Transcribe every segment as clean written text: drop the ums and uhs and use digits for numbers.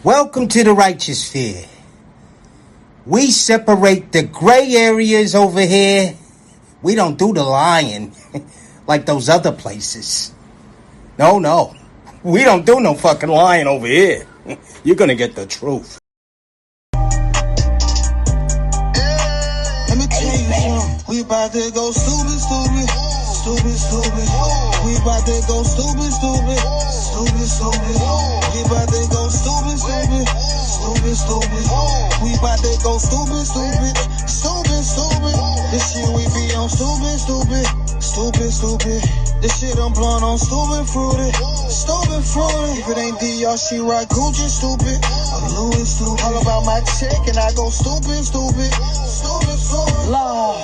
Welcome to the righteous sphere. We separate the gray areas over here. We don't do the lying like those other places. No. We don't do no fucking lying over here. You're gonna get the truth. Let me tell you something. We about to go stupid. We about to go stupid. We about to go stupid. We about to go stupid. This shit we be on stupid. This shit I'm blowing on stupid fruity. If it ain't D, y'all she right Gucci stupid. I'm Louis stupid. All about my check and I go stupid. Lord,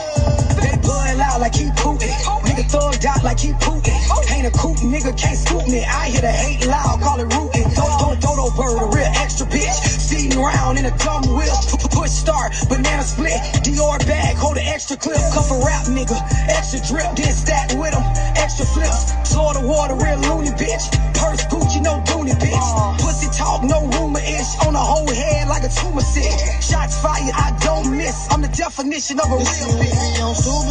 they blood out like he Putin. Nigga thugged out like he Putin. Ain't a coop, nigga can't scoop me. I hear the hate loud, call it rootin'. Dodo bird, a real extra bitch. Speeding around in a dumb whip. Push start, banana split. Dior bag, hold an extra clip. Cuff a rap nigga, extra drip. Then stack with him, extra flips. Floor the water, real loony bitch. Purse Gucci, no Dooney bitch. Pussy talk, no rumor-ish. On the whole head like a tumor sick. Shots fired, I don't miss. I'm the definition of a real bitch. We on stupid.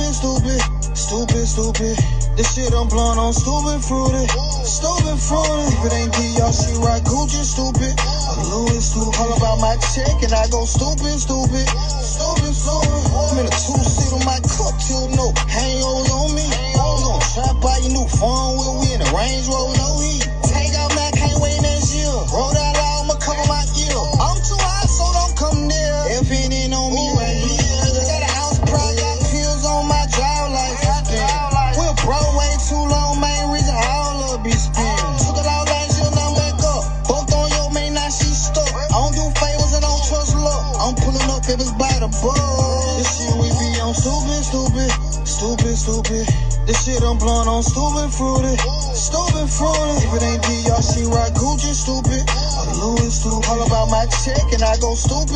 This shit I'm blowing on stupid fruity. If it ain't D, y'all she right Gucci stupid. I'm Louis stupid. All about my check and I go stupid. I'm in a two-seat on my cup till no hangovers on me. We gon' try buy your new phone wheel. We in the Range Rover, no heat. Take out Mac, can't wait next year. Roll that out, I'ma cover my ear. I'm too high, so don't come near. If it ain't on me right here. Got an ounce pride, got pills on my drive like we're broke way too long, main reason all love be spinning. Took it out last year, now back up. Both on your main, now she stuck. I don't do favors and don't trust luck. I'm pulling up if it's by the book. This shit we be on stupid. This shit I'm blowing on stupid fruity. If it ain't D, y'all she right Gucci stupid. I'm Louis stupid. All about my check and I go stupid.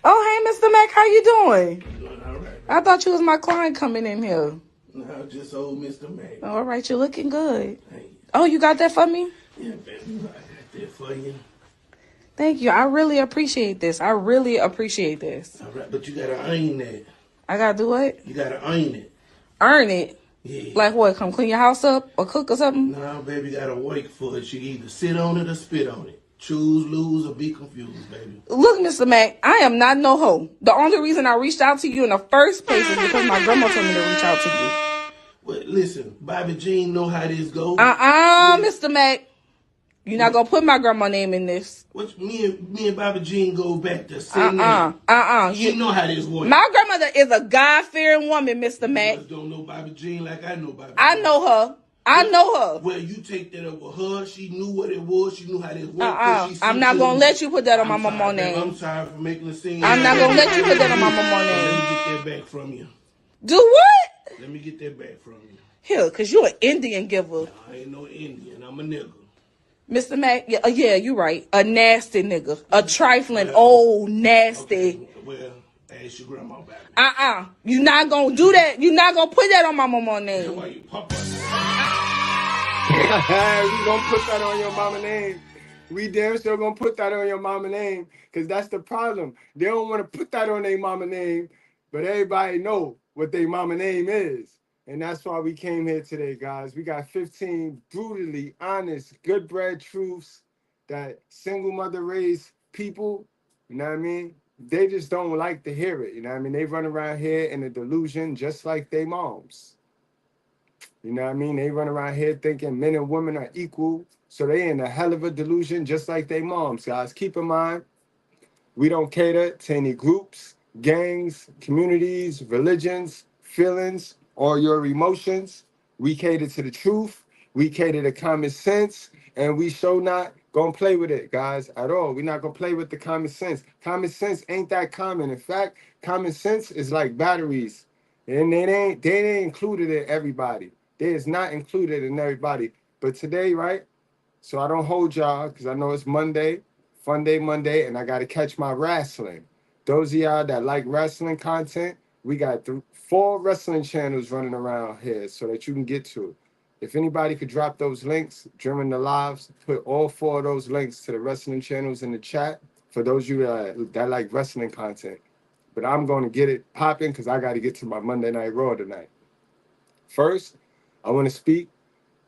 Oh, hey, Mr. Mac, how you doing? I'm doing all right. I thought you was my client coming in here. No, just old Mr. Mac. All right, you're looking good. Thank you. Oh, you got that for me? Yeah, baby, I got that for you. Thank you. I really appreciate this. All right, but you gotta earn that. I gotta do what? You gotta earn it. Earn it? Yeah. Like what? Come clean your house up or cook or something? No, baby, you gotta work for it. You either sit on it or spit on it. Choose, lose, or be confused, baby. Look, Mr. Mac, I am not no hoe. The only reason I reached out to you in the first place is because my grandma told me to reach out to you. Well, listen, Bobby Jean know how this goes. Mr. Mac. You're not gonna put my grandma name in this. What me and Bobby Jean go back to same name. You know how this works. My grandmother is a God-fearing woman, Mr. Mac. You just don't know Bobby Jean like I know Bobby Jean. I know her. Well, you take that up with her. She knew what it was. She knew how this worked. I'm not gonna let you put that on my mama name. I'm sorry for making a scene. I'm not gonna let you put that on my mama Let name. me get that back from you. Do what? Let me get that back from you. Here, cause you're an Indian giver. No, I ain't no Indian. I'm a nigga. Mr. Mac, yeah, you right. A nasty nigga. A trifling, old, nasty. Okay, well, ask your grandma about it. You're not gonna do that. You're not gonna put that on my mama That's name. why you pop up. We gonna put that on your mama name. We damn sure gonna put that on your mama name, cause that's the problem. They don't want to put that on their mama name, but everybody know what their mama name is. And that's why we came here today, guys. We got 15 brutally honest, good bread truths that single mother raised people, you know what I mean? They just don't like to hear it, you know what I mean? They run around here in a delusion just like their moms. You know what I mean? They run around here thinking men and women are equal. So they in a hell of a delusion just like their moms, guys. Keep in mind, we don't cater to any groups, gangs, communities, religions, feelings, or your emotions. We cater to the truth. We cater to common sense. And we show not gonna play with it, guys, at all. We're not gonna play with the common sense. Common sense ain't that common. In fact, common sense is like batteries. And they ain't included in everybody. They is not included in everybody. But today, right? So I don't hold y'all because I know it's Monday, Fun Day Monday, and I got to catch my wrestling. Those of y'all that like wrestling content, we got 4 wrestling channels running around here so that you can get to it. If anybody could drop those links during the lives, put all 4 of those links to the wrestling channels in the chat for those of you that like wrestling content. But I'm going to get it popping because I got to get to my Monday Night Raw tonight. First, I want to speak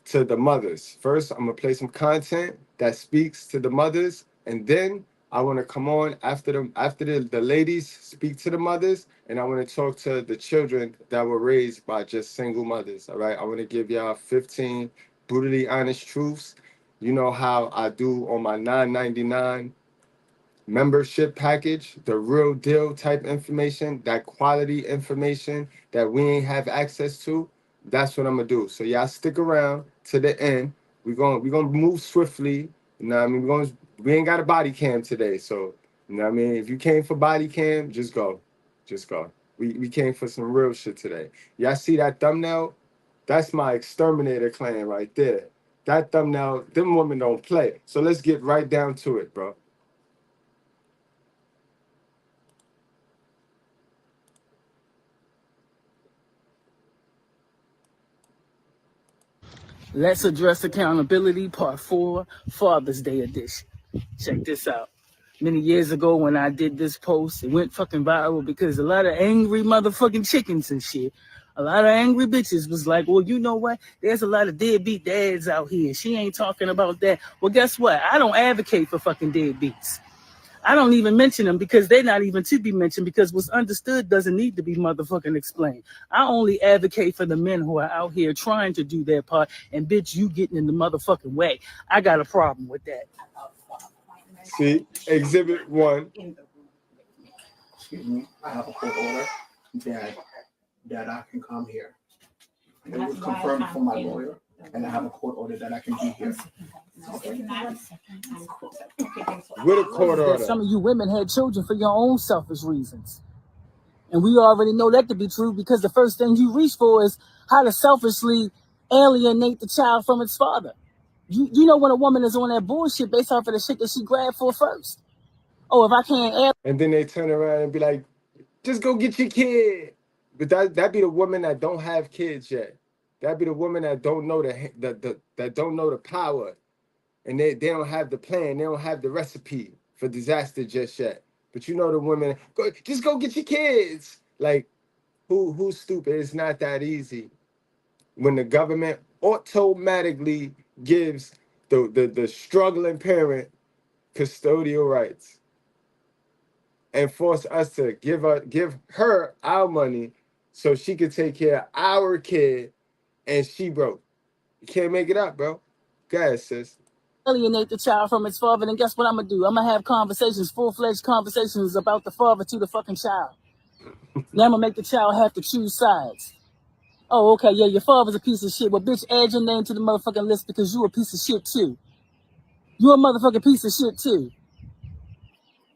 to the mothers. First, I'm going to play some content that speaks to the mothers, and then I want to come on after the ladies speak to the mothers, and I want to talk to the children that were raised by just single mothers. All right, I want to give y'all 15 brutally honest truths. You know how I do on my $9.99 membership package, the real deal type information, that quality information that we ain't have access to. That's what I'm gonna do. So y'all stick around to the end. We're gonna move swiftly. You know what I mean? We ain't got a body cam today. So you know what I mean? If you came for body cam, just go. Just go. We came for some real shit today. Y'all see that thumbnail? That's my exterminator clan right there. That thumbnail, them women don't play. So let's get right down to it, bro. Let's address accountability, part 4, Father's Day edition. Check this out. Many years ago when I did this post, it went fucking viral because a lot of angry motherfucking chickens and shit, a lot of angry bitches was like, well, you know what? There's a lot of deadbeat dads out here. She ain't talking about that. Well, guess what? I don't advocate for fucking deadbeats. I don't even mention them because they're not even to be mentioned, because what's understood doesn't need to be motherfucking explained. I only advocate for the men who are out here trying to do their part, and bitch, you getting in the motherfucking way. I got a problem with that. See, Exhibit 1. Excuse me, I have a court order that I can come here. And it was confirmed from my lawyer, and I have a court order that I can be here. With a court order. Some of you women had children for your own selfish reasons. And we already know that to be true, because the first thing you reach for is how to selfishly alienate the child from its father. You know when a woman is on that bullshit based off of the shit that she grabbed for first. Oh, if I can't... And then they turn around and be like, just go get your kid. But that be the woman that don't have kids yet. That be the woman that don't know that don't know the power. And they don't have the plan. They don't have the recipe for disaster just yet. But you know the women, just go get your kids. Like, who's stupid? It's not that easy. When the government automatically gives the struggling parent custodial rights and force us to give her our money so she could take care of our kid, and she broke. You can't make it up, bro. Go ahead, sis. Alienate the child from its father, then guess what I'm gonna do? I'm gonna have conversations, full-fledged conversations about the father to the fucking child. Now I'm gonna make the child have to choose sides. Oh, okay, yeah, your father's a piece of shit. Well, bitch, add your name to the motherfucking list because you a piece of shit too. You a motherfucking piece of shit too.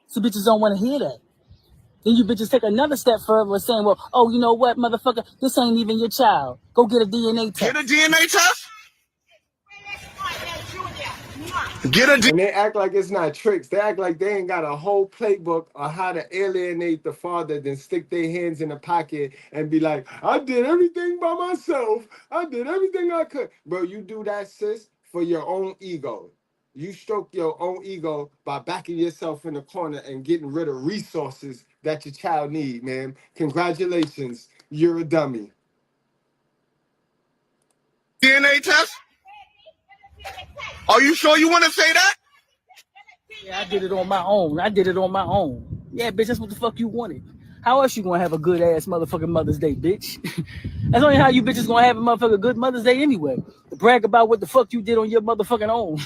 So bitches don't want to hear that. Then you bitches take another step further with saying, well, oh, you know what, motherfucker, this ain't even your child. Go get a DNA test. Get a DNA test? And they act like it's not tricks. They act like they ain't got a whole playbook on how to alienate the father, then stick their hands in the pocket and be like, I did everything by myself. I did everything I could. Bro, you do that, sis, for your own ego. You stroke your own ego by backing yourself in the corner and getting rid of resources that your child need, man. Congratulations, you're a dummy. DNA test? Are you sure you want to say that? Yeah, I did it on my own. Yeah, bitch, that's what the fuck you wanted. How else you gonna have a good ass motherfucking Mother's Day, bitch? That's only how you bitches gonna have a motherfucking good Mother's Day anyway. To brag about what the fuck you did on your motherfucking own.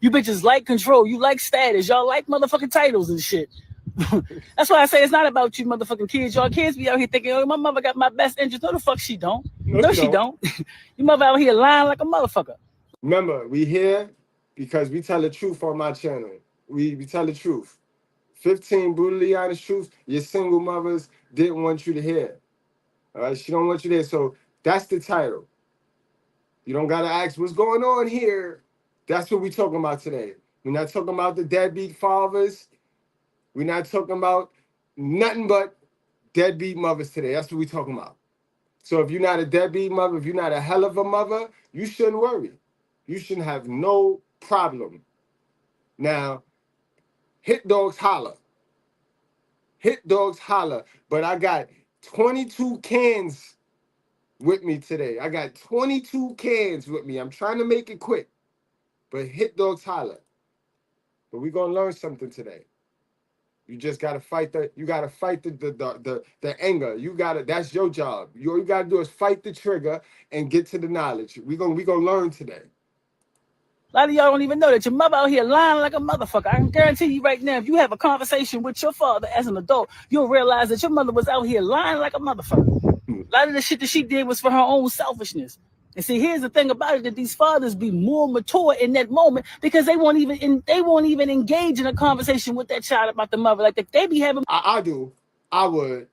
You bitches like control. You like status. Y'all like motherfucking titles and shit. That's why I say it's not about you motherfucking kids. Y'all kids be out here thinking, oh, my mother got my best interest. No, the fuck she don't. No, she don't. Your mother out here lying like a motherfucker. Remember, we here because we tell the truth on my channel. We tell the truth. 15 brutally honest truths your single mothers didn't want you to hear. All right, she don't want you there. So that's the title. You don't gotta ask what's going on here. That's what we talking about today. We're not talking about the deadbeat fathers. We're not talking about nothing but deadbeat mothers today. That's what we talking about. So if you're not a deadbeat mother, if you're not a hell of a mother, you shouldn't worry. You shouldn't have no problem. Now, hit dogs holler. Hit dogs holler. But I got 22 cans with me today. I got 22 cans with me. I'm trying to make it quick. But hit dogs holler. But we're gonna learn something today. You just gotta fight the anger. That's your job. All you gotta do is fight the trigger and get to the knowledge. We gonna learn today. A lot of y'all don't even know that your mother out here lying like a motherfucker. I can guarantee you right now, if you have a conversation with your father as an adult, you'll realize that your mother was out here lying like a motherfucker. A lot of the shit that she did was for her own selfishness. And see, here's the thing about it, that these fathers be more mature in that moment because they won't even engage in a conversation with that child about the mother. Like they be having. I do. I would.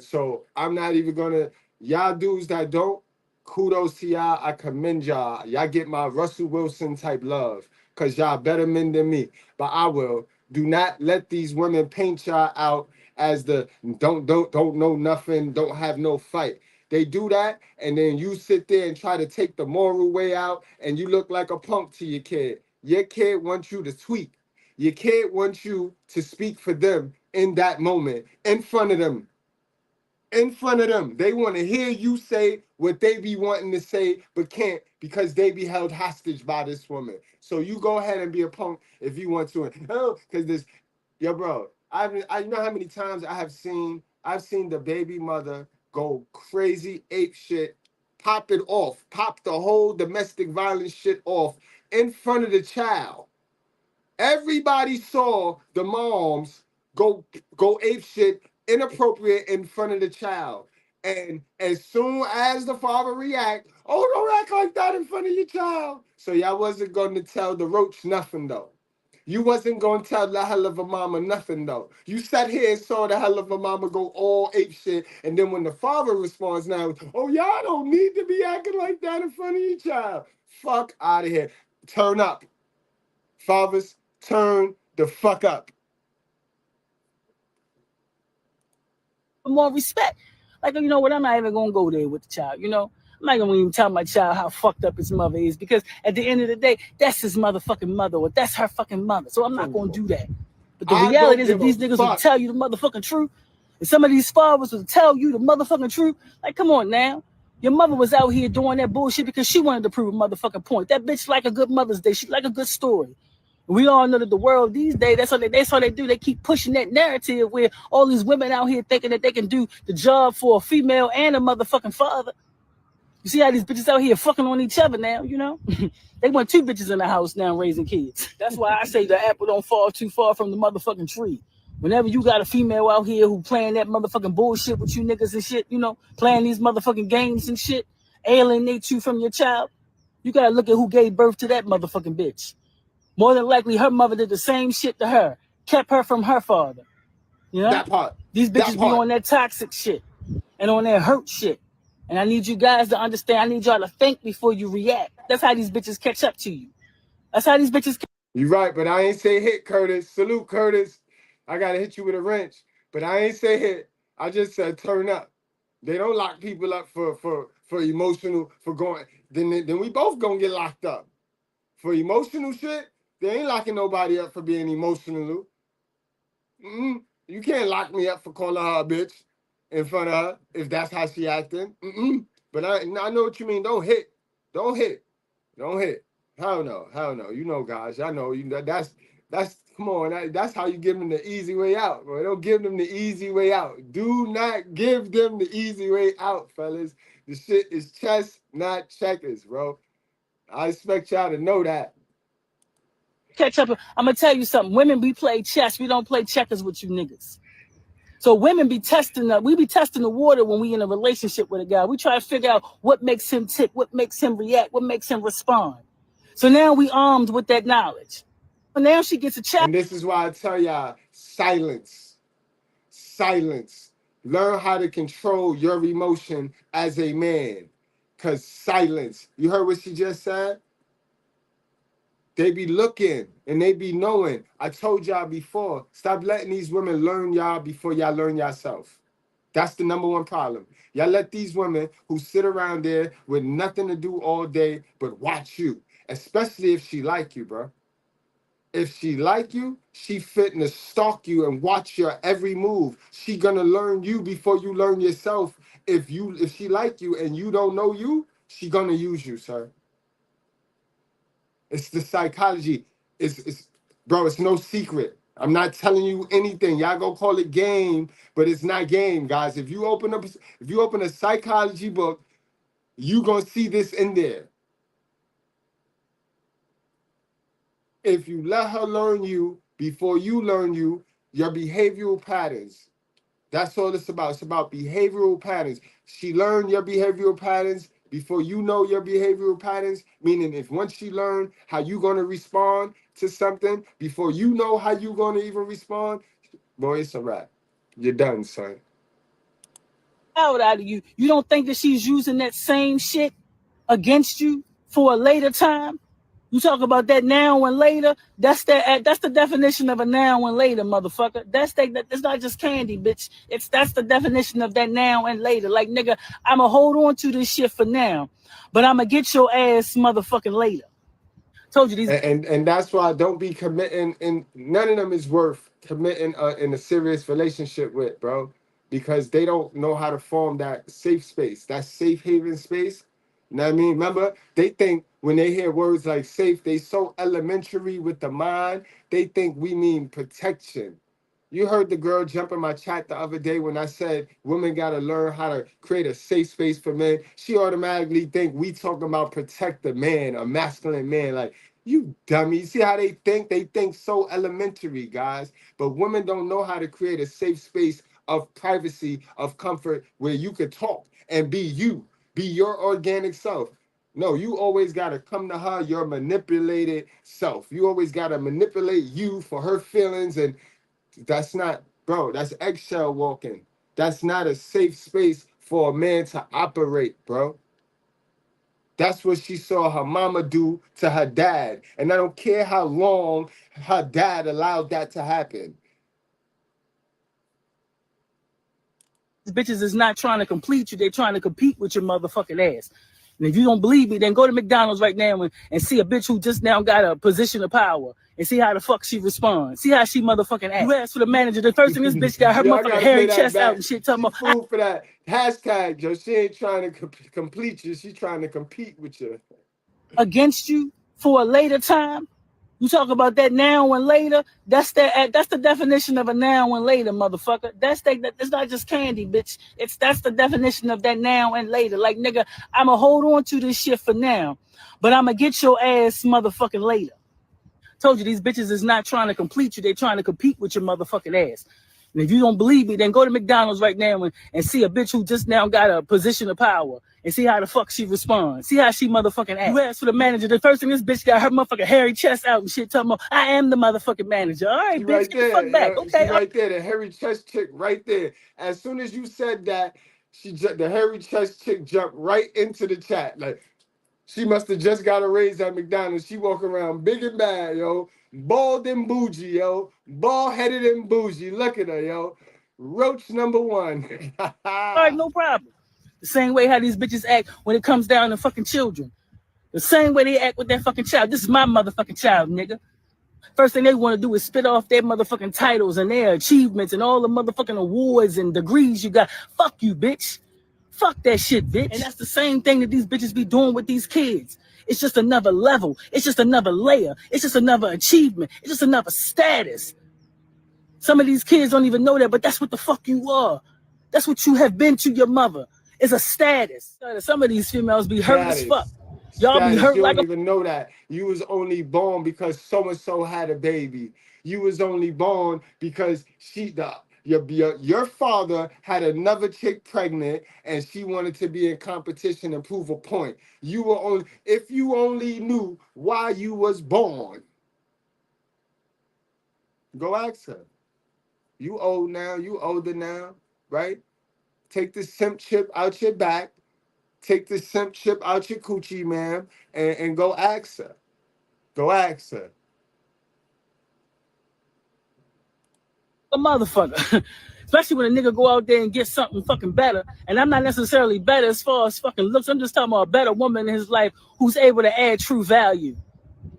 So I'm not even gonna. Y'all dudes that don't, kudos to y'all. I commend y'all. Y'all get my Russell Wilson type love because y'all better men than me. But I will. Do not let these women paint y'all out as the don't know nothing, don't have no fight. They do that, and then you sit there and try to take the moral way out, and you look like a punk to your kid. Your kid wants you to tweak. Your kid wants you to speak for them in that moment, in front of them. In front of them. They want to hear you say what they be wanting to say, but can't because they be held hostage by this woman. So you go ahead and be a punk if you want to. Oh, because this, yo, bro, I know how many times I've seen the baby mother go crazy, ape shit, pop it off, pop the whole domestic violence shit off in front of the child. Everybody saw the moms go ape shit, inappropriate in front of the child. And as soon as the father react, oh, don't act like that in front of your child. So y'all wasn't going to tell the roach nothing, though. You wasn't going to tell the hell of a mama nothing, though. You sat here and saw the hell of a mama go all ape shit. And then when the father responds now, oh, y'all don't need to be acting like that in front of your child. Fuck out of here. Turn up. Fathers, turn the fuck up. More respect. Like, you know what, I'm not even gonna go there with the child, you know? I'm not gonna even tell my child how fucked up his mother is because at the end of the day, that's his motherfucking mother or that's her fucking mother. So I'm not gonna do that. But the reality is if these niggas will tell you the motherfucking truth, and some of these fathers will tell you the motherfucking truth, like, come on now. Your mother was out here doing that bullshit because she wanted to prove a motherfucking point. That bitch like a good Mother's Day. She like a good story. We all know that the world these days, that's how they do. They keep pushing that narrative where all these women out here thinking that they can do the job for a female and a motherfucking father. You see how these bitches out here fucking on each other now, you know? They want two bitches in the house now raising kids. That's why I say the apple don't fall too far from the motherfucking tree. Whenever you got a female out here who playing that motherfucking bullshit with you niggas and shit, you know, playing these motherfucking games and shit, alienate you from your child, you gotta look at who gave birth to that motherfucking bitch. More than likely, her mother did the same shit to her, kept her from her father. You know? That part. These bitches be on that toxic shit and on that hurt shit. And I need you guys to understand, I need y'all to think before you react. That's how these bitches catch up to you. That's how these bitches. You're right, but I ain't say hit, Curtis. Salute, Curtis. I gotta hit you with a wrench. But I ain't say hit. I just said turn up. They don't lock people up for emotional, for going. Then we both gonna get locked up. For emotional shit, they ain't locking nobody up for being emotional. You can't lock me up for calling her a bitch in front of her if that's how she acting. But I know what you mean. Don't hit. Hell no. You know, guys. I know you. That's come on. That's how you give them the easy way out, bro. Don't give them the easy way out. Do not give them the easy way out, fellas. The shit is chess, not checkers, bro. I expect y'all to know that. Catch up. I'm gonna tell you something. Women, we play chess. We don't play checkers with you niggas. So women be testing we be testing the water when we in a relationship with a guy. We try to figure out what makes him tick, what makes him react, what makes him respond. So now we armed with that knowledge. And now she gets a check. And this is why I tell y'all, silence. Learn how to control your emotion as a man. Because silence. You heard what she just said? They be looking and they be knowing. I told y'all before, stop letting these women learn y'all before y'all learn yourself. That's the number one problem. Y'all let these women who sit around there with nothing to do all day but watch you, especially if she like you, bro. If she like you, she fitting to stalk you and watch your every move. She gonna learn you before you learn yourself. If she like you and you don't know you, she gonna use you, sir. It's the psychology. It's bro, it's no secret. I'm not telling you anything. Y'all go call it game, but it's not game, guys. If you open a psychology book, you gonna see this in there. If you let her learn you before you learn you, your behavioral patterns. That's all it's about. It's about behavioral patterns. She learned your behavioral patterns before you know your behavioral patterns. Meaning, if once she learned how you gonna respond to something before you know how you gonna even respond, boy, it's a wrap. You're done, son. Out of you. You don't think that she's using that same shit against you for a later time? You talk about that now and later. That's the definition of a now and later, motherfucker. It's not just candy, bitch. That's the definition of that now and later. Like, nigga, I'ma hold on to this shit for now, but I'ma get your ass motherfucking later. Told you these. And that's why don't be committing, and none of them is worth committing in a serious relationship with, bro, because they don't know how to form that safe space, that safe haven space. You know what I mean? Remember, they think when they hear words like safe, they so elementary with the mind, they think we mean protection. You heard the girl jump in my chat the other day when I said women got to learn how to create a safe space for men. She automatically think we talking about protect the man, a masculine man. Like, you dummy. See how they think? They think so elementary, guys. But women don't know how to create a safe space of privacy, of comfort, where you could talk and be you, be your organic self. No, you always got to come to her, your manipulated self. You always got to manipulate you for her feelings, and that's not, bro, that's eggshell walking. That's not a safe space for a man to operate, bro. That's what she saw her mama do to her dad. And I don't care how long her dad allowed that to happen. These bitches is not trying to complete you. They're trying to compete with your motherfucking ass. And if you don't believe me, then go to McDonald's right now and see a bitch who just now got a position of power and see how the fuck she responds. See how she motherfucking acts. You ask for the manager. The first thing this bitch got her motherfucking hairy chest out and shit. Talking about food for that hashtag, yo. She ain't trying to complete you. She trying to compete with you. Against you for a later time. You talk about that now and later. That's the definition of a now and later, motherfucker. It's not just candy, bitch. That's the definition of that now and later. Like, nigga, I'ma hold on to this shit for now, but I'ma get your ass motherfucking later. Told you these bitches is not trying to complete you. They're trying to compete with your motherfucking ass. And if you don't believe me, then go to McDonald's right now and see a bitch who just now got a position of power and see how the fuck she responds. See how she motherfucking acts. You ask for the manager. The first thing this bitch got her motherfucking hairy chest out and shit. Talking about, I am the motherfucking manager. All right, she bitch, right get the fuck back. Okay, she right there, the hairy chest chick right there. As soon as you said that, the hairy chest chick jumped right into the chat. Like, she must have just got a raise at McDonald's. She walking around big and bad, yo. Bald and bougie, yo. Bald-headed and bougie. Look at her, yo. Roach number one. All right, no problem. The same way how these bitches act when it comes down to fucking children. The same way they act with that fucking child. This is my motherfucking child, nigga. First thing they want to do is spit off their motherfucking titles and their achievements and all the motherfucking awards and degrees you got. Fuck you, bitch. Fuck that shit, bitch. And that's the same thing that these bitches be doing with these kids. It's just another level. It's just another layer. It's just another achievement. It's just another status. Some of these kids don't even know that, but that's what the fuck you are. That's what you have been to your mother. It's a status. Some of these females be hurt as fuck. Y'all be hurt you like don't even know that. You was only born because so-and-so had a baby. You was only born because your father had another chick pregnant and she wanted to be in competition and prove a point. If you only knew why you was born. Go ask her. You old now, you older now, right? Take the simp chip out your back. Take the simp chip out your coochie, ma'am, and go ask her. Go ask her. A motherfucker. Especially when a nigga go out there and get something fucking better. And I'm not necessarily better as far as fucking looks. I'm just talking about a better woman in his life who's able to add true value.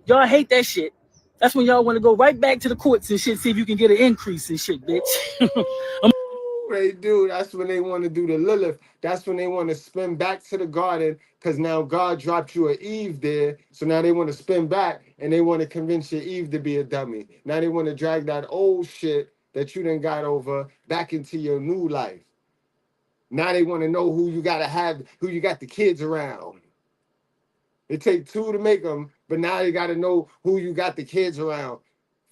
Y'all hate that shit. That's when y'all want to go right back to the courts and shit, see if you can get an increase and shit, bitch. They do. That's when they want to do the Lilith. That's when they want to spin back to the garden, because now God dropped you an Eve there. So now they want to spin back and they want to convince your Eve to be a dummy. Now they want to drag that old shit that you done got over back into your new life. Now they want to know who you got to have, who you got the kids around. It take two to make them, but now they got to know who you got the kids around.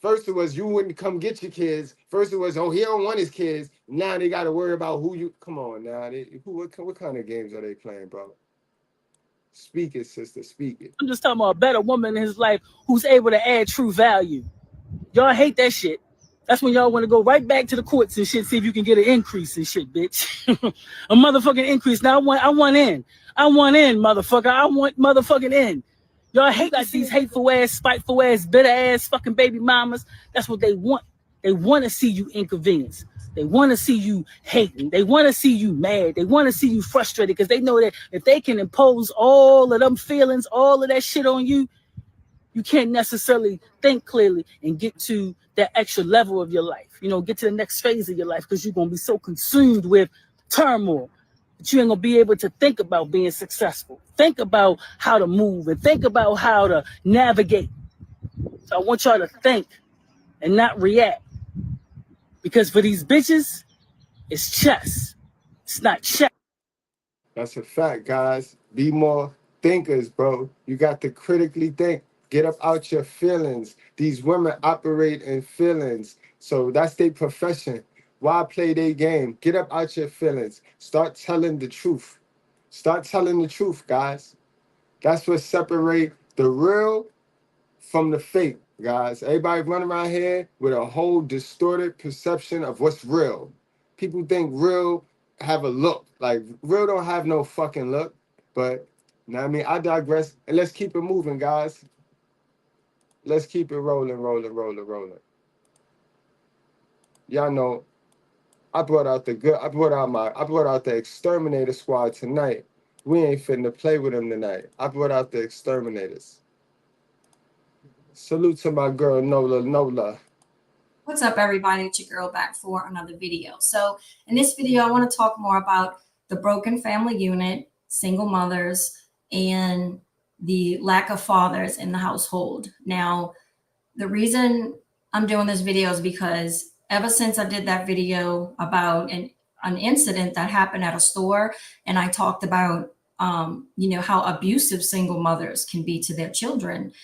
First it was you wouldn't come get your kids. First it was, oh, he don't want his kids. Now they got to worry about who you. Come on now. What kind of games are they playing, brother? Speak it, sister. Speak it. I'm just talking about a better woman in his life who's able to add true value. Y'all hate that shit. That's when y'all want to go right back to the courts and shit, see if you can get an increase and shit, bitch. A motherfucking increase. Now I want in. I want in, motherfucker. I want motherfucking in. Y'all hate like these hateful ass, spiteful ass, bitter ass fucking baby mamas. That's what they want. They want to see you inconvenienced. They want to see you hating. They want to see you mad. They want to see you frustrated because they know that if they can impose all of them feelings, all of that shit on you, you can't necessarily think clearly and get to that extra level of your life. You know, get to the next phase of your life because you're going to be so consumed with turmoil that you ain't going to be able to think about being successful. Think about how to move and think about how to navigate. So I want y'all to think and not react. Because for these bitches, it's chess. It's not chess. That's a fact, guys. Be more thinkers, bro. You got to critically think. Get up out your feelings. These women operate in feelings. So that's their profession. Why play their game? Get up out your feelings. Start telling the truth. Start telling the truth, guys. That's what separates the real from the fake, guys. Everybody running around here with a whole distorted perception of what's real. People think real have a look. Like, real don't have no fucking look. But, you know what I mean? I digress. And let's keep it moving, guys. Let's keep it rolling. Y'all know I brought out the exterminator squad tonight. We ain't finna play with them tonight. I brought out the exterminators. Salute to my girl Nola. What's up, everybody? It's your girl back for another video. So in this video, I want to talk more about the broken family unit, single mothers, and the lack of fathers in the household. Now, the reason I'm doing this video is because ever since I did that video about an incident that happened at a store, and I talked about, you know, how abusive single mothers can be to their children,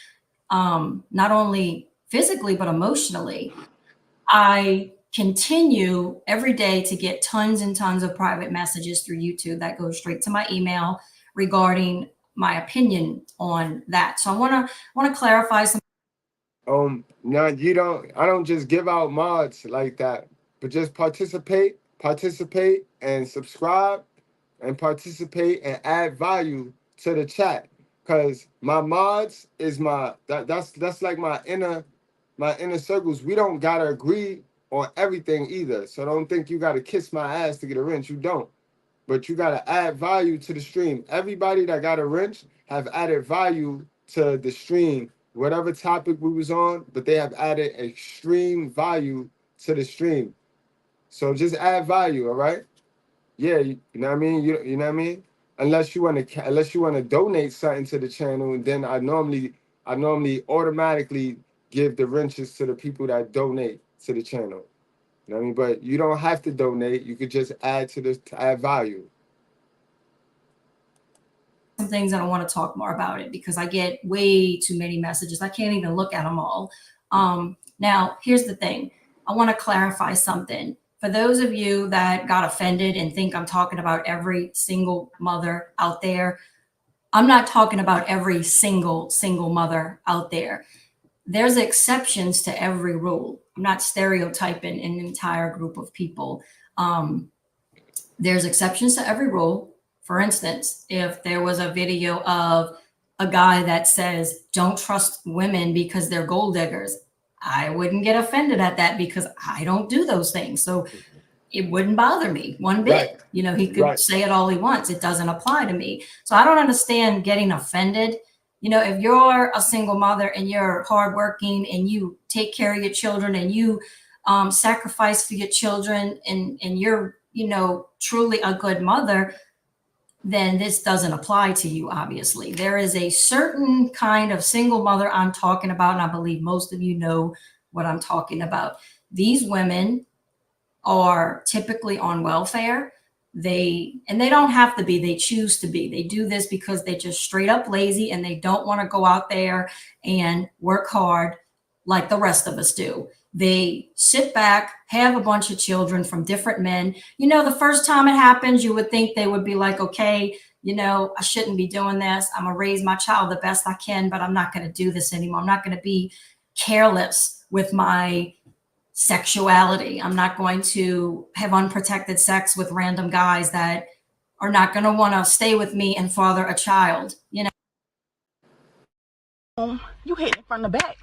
not only physically, but emotionally, I continue every day to get tons and tons of private messages through YouTube that go straight to my email regarding my opinion on that. So I want to clarify some. Now I don't just give out mods like that, but just participate and subscribe and participate and add value to the chat. Cause my mods is that's like my inner circles. We don't gotta agree on everything either. So don't think you gotta kiss my ass to get a wrench. You don't. But you gotta add value to the stream. Everybody that got a wrench have added value to the stream, whatever topic we was on, but they have added extreme value to the stream. So just add value, all right? Yeah, you know what I mean? You know what I mean? Unless you want to donate something to the channel, and then I normally automatically give the wrenches to the people that donate to the channel. You know what I mean? But you don't have to donate. You could just add to add value. Some things I don't want to talk more about it because I get way too many messages. I can't even look at them all. Now, here's the thing. I want to clarify something. For those of you that got offended and think I'm talking about every single mother out there, I'm not talking about every single mother out there. There's exceptions to every rule. I'm not stereotyping an entire group of people. There's exceptions to every rule. For instance, if there was a video of a guy that says, don't trust women because they're gold diggers, I wouldn't get offended at that because I don't do those things. So it wouldn't bother me one bit. Right. You know, he could Right. say it all he wants. It doesn't apply to me. So I don't understand getting offended. You know, if you're a single mother and you're hardworking and you take care of your children and you sacrifice for your children and you're, you know, truly a good mother, then this doesn't apply to you, obviously. There is a certain kind of single mother I'm talking about, and I believe most of you know what I'm talking about. These women are typically on welfare. They don't have to be, they choose to be. They do this because they're just straight up lazy and they don't want to go out there and work hard like the rest of us do. They sit back, have a bunch of children from different men. You know, the first time it happens, you would think they would be like, okay, you know, I shouldn't be doing this. I'm gonna raise my child the best I can, but I'm not gonna do this anymore. I'm not gonna be careless with my sexuality. I'm not going to have unprotected sex with random guys that are not going to want to stay with me and father a child, you know. You hitting from the back,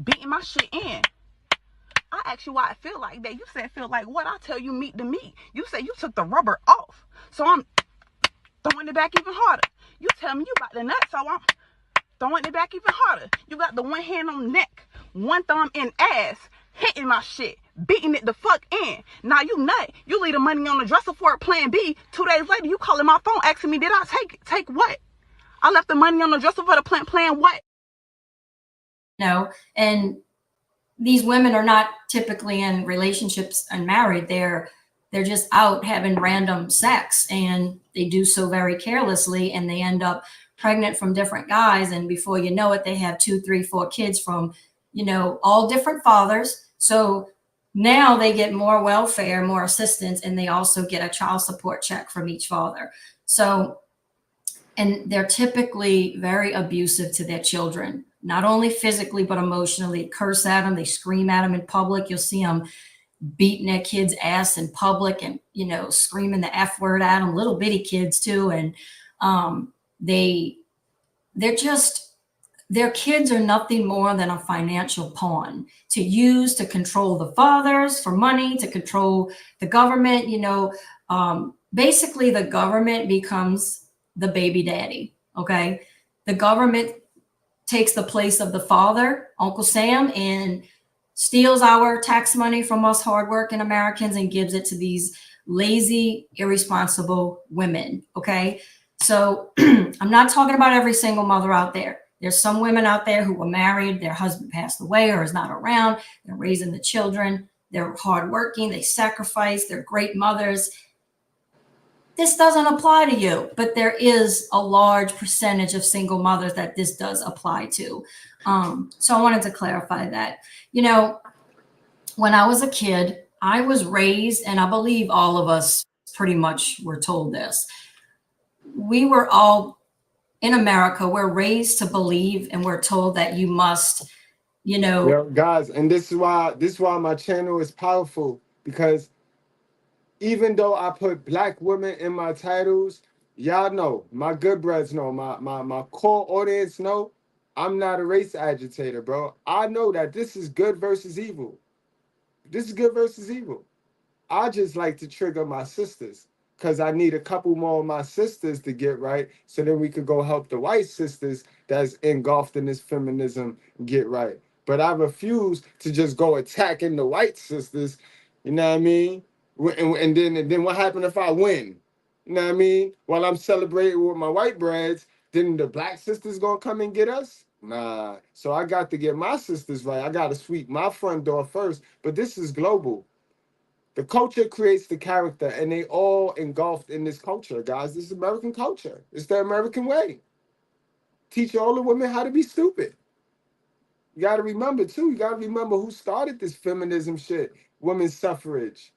beating my shit in. I asked you why it feel like that. You said feel like what? I tell you meat to meat. You said you took the rubber off. So I'm throwing it back even harder. You tell me you got the nut, so I'm throwing it back even harder. You got the one hand on the neck, one thumb in ass, hitting my shit, beating it the fuck in. Now you nut. You leave the money on the dresser for a plan B. 2 days later, you calling my phone asking me, did I take what? I left the money on the dresser for the plan what? No, and these women are not typically in relationships and married. They're just out having random sex, and they do so very carelessly, and they end up pregnant from different guys. And before you know it, they have 2, 3, 4 kids from, you know, all different fathers. So now they get more welfare, more assistance, and they also get a child support check from each father. So, and they're typically very abusive to their children, not only physically, but emotionally. They curse at them, they scream at them in public. You'll see them beating their kids' ass in public and, you know, screaming the F word at them, little bitty kids too. And their kids are nothing more than a financial pawn to use to control the fathers for money, to control the government. You know, basically the government becomes the baby daddy. Okay. The government takes the place of the father, Uncle Sam, and steals our tax money from us hardworking Americans and gives it to these lazy, irresponsible women. Okay. So I'm not talking about every single mother out there. There's some women out there who were married, their husband passed away or is not around. They're raising the children. They're hardworking. They sacrifice. They're great mothers. This doesn't apply to you, but there is a large percentage of single mothers that this does apply to. So I wanted to clarify that. You know, when I was a kid, I was raised, and I believe all of us pretty much were told this. We were all in America, we're raised to believe and we're told that you must, you know. Yeah, guys, and this is why my channel is powerful, because even though I put black women in my titles, y'all know, my Goodbreads know, my core audience know, I'm not a race agitator, bro. I know that this is good versus evil. This is good versus evil. I just like to trigger my sisters, because I need a couple more of my sisters to get right, so then we could go help the white sisters that's engulfed in this feminism get right. But I refuse to just go attacking the white sisters, you know what I mean? And then what happened if I win? You know what I mean? While I'm celebrating with my white breads, then the black sisters gonna come and get us? Nah. So I got to get my sisters right. I got to sweep my front door first. But this is global. The culture creates the character, and they all engulfed in this culture, guys. This is American culture. It's the American way. Teach all the women how to be stupid. You got to remember, too. You got to remember who started this feminism shit, women's suffrage.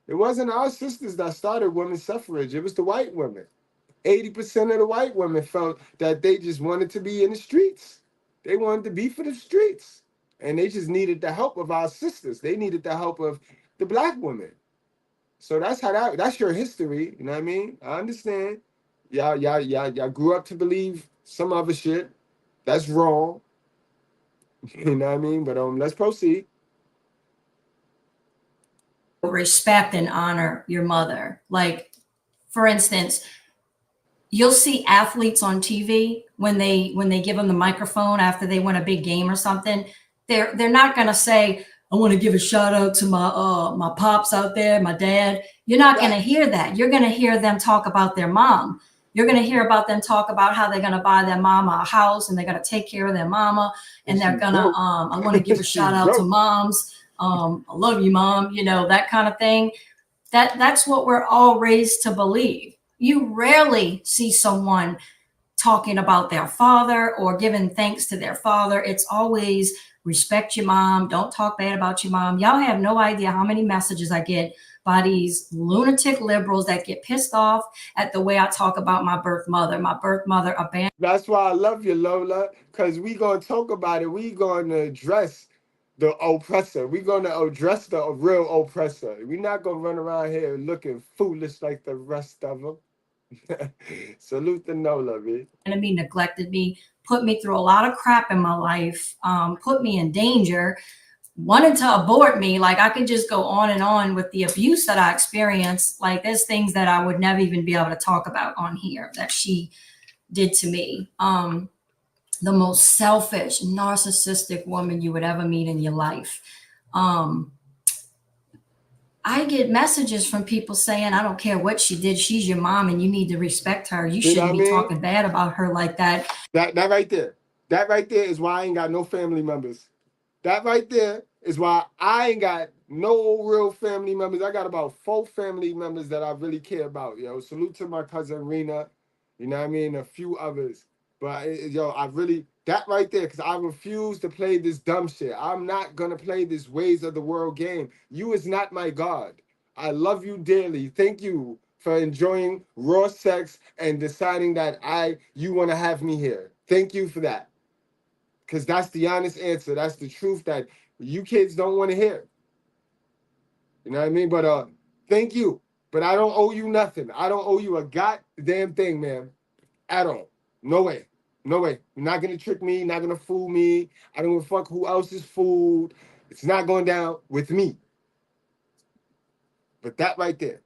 It wasn't our sisters that started women's suffrage. It was the white women. 80% of the white women felt that they just wanted to be in the streets. They wanted to be for the streets. And they just needed the help of our sisters. They needed the help of the black women. So that's your history. You know what I mean? I understand. Y'all grew up to believe some other shit. That's wrong. You know what I mean? But let's proceed. respect and honor your mother. Like, for instance, you'll see athletes on TV when they give them the microphone after they win a big game or something. They're not going to say, I want to give a shout out to my pops out there, my dad. You're not going to hear that. You're going to hear them talk about their mom. You're going to hear about them talk about how they're going to buy their mama a house and they're going to take care of their mama. And they're going to, I want to give a shout out to moms. I love you, mom. You know, that kind of thing. That's what we're all raised to believe. You rarely see someone talking about their father or giving thanks to their father. It's always respect your mom. Don't talk bad about your mom. Y'all have no idea how many messages I get by these lunatic liberals that get pissed off at the way I talk about my birth mother. My birth mother abandoned. That's why I love you, Lola, because we going to talk about it. We going to address the oppressor. We're going to address the real oppressor. We're not going to run around here looking foolish like the rest of them. Salute the Nola, man. Enemy neglected me, put me through a lot of crap in my life, put me in danger, wanted to abort me. Like, I could just go on and on with the abuse that I experienced. Like, there's things that I would never even be able to talk about on here that she did to me. The most selfish, narcissistic woman you would ever meet in your life. I get messages from people saying, I don't care what she did. She's your mom and you need to respect her. You shouldn't be talking bad about her like that. That right there is why I ain't got no family members. That right there is why I ain't got no real family members. I got about 4 family members that I really care about, yo. Salute to my cousin Rena, you know what I mean? A few others. But, yo, I really, that right there, because I refuse to play this dumb shit. I'm not going to play this ways of the world game. You is not my God. I love you dearly. Thank you for enjoying raw sex and deciding that you want to have me here. Thank you for that. Because that's the honest answer. That's the truth that you kids don't want to hear. You know what I mean? But thank you. But I don't owe you nothing. I don't owe you a goddamn thing, man. At all. No way. No way. You're not going to trick me. You're not going to fool me. I don't give a fuck who else is fooled. It's not going down with me. But that right there.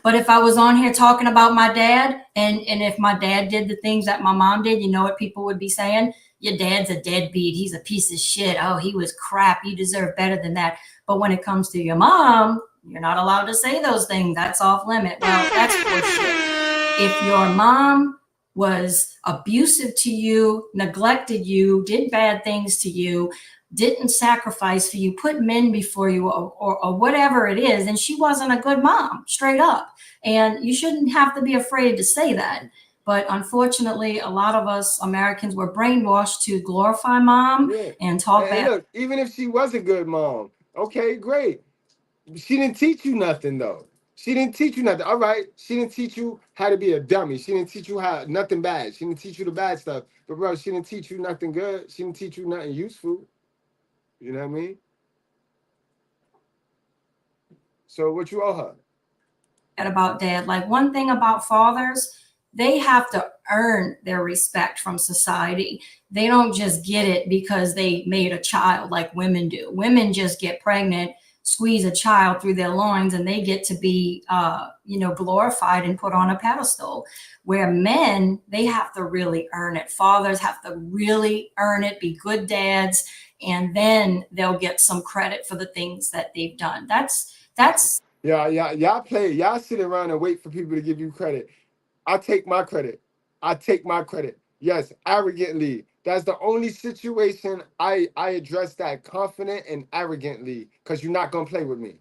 But if I was on here talking about my dad, and if my dad did the things that my mom did, you know what people would be saying? Your dad's a deadbeat. He's a piece of shit. Oh, he was crap. You deserve better than that. But when it comes to your mom, you're not allowed to say those things. That's off limit. Well, that's bullshit. If your mom was abusive to you, neglected you, did bad things to you, didn't sacrifice for you, put men before you, or whatever it is, and she wasn't a good mom, straight up. And you shouldn't have to be afraid to say that. But unfortunately, a lot of us Americans were brainwashed to glorify mom and talk bad. Look, even if she was a good mom, okay, great. She didn't teach you nothing, though. She didn't teach you nothing. All right. She didn't teach you how to be a dummy. She didn't teach you nothing bad. She didn't teach you the bad stuff. But, bro, she didn't teach you nothing good. She didn't teach you nothing useful. You know what I mean? So what you owe her? About dad. Like, one thing about fathers, they have to earn their respect from society. They don't just get it because they made a child like women do. Women just get pregnant, squeeze a child through their loins, and they get to be, glorified and put on a pedestal. Where men, they have to really earn it. Fathers have to really earn it, be good dads, and then they'll get some credit for the things that they've done. That's. Y'all sit around and wait for people to give you credit. I take my credit. Yes, arrogantly. That's the only situation I address that confident and arrogantly, because you're not going to play with me.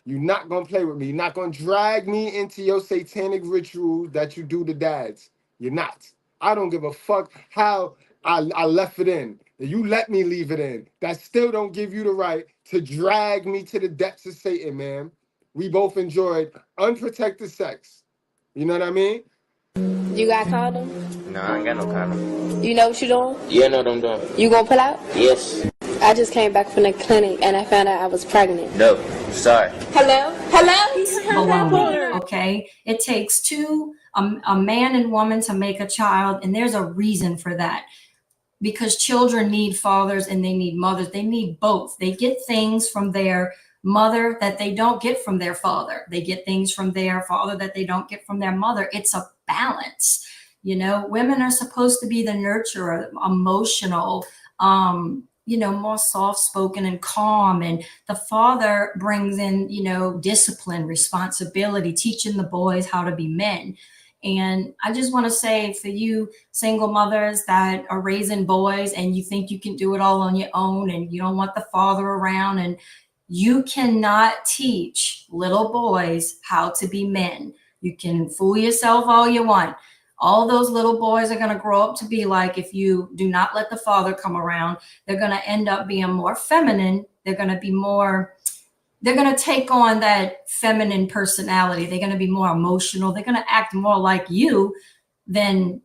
You're not going to play with me. You're not going to drag me into your satanic rituals that you do to dads. You're not. I don't give a fuck how I left it in. You let me leave it in. That still don't give you the right to drag me to the depths of Satan, man. We both enjoyed unprotected sex. You know what I mean? You got condom? No, I ain't got no condom. You know what you doing? Yeah, I know what I'm doing. You gonna pull out? Yes. I just came back from the clinic and I found out I was pregnant. No, sorry. Hello? Hello? Okay? It takes two, a man and woman to make a child, and there's a reason for that. because children need fathers and they need mothers. They need both. They get things from their mother that they don't get from their father. They get things from their father that they don't get from their mother. It's a balance. You know, women are supposed to be the nurturer, emotional, more soft-spoken and calm. And the father brings in, discipline, responsibility, teaching the boys how to be men. And I just want to say, for you single mothers that are raising boys and you think you can do it all on your own and you don't want the father around, and you cannot teach little boys how to be men. You can fool yourself all you want. All those little boys are going to grow up to be like, if you do not let the father come around, they're going to end up being more feminine. They're going to be more, they're going to take on that feminine personality. They're going to be more emotional. They're going to act more like you than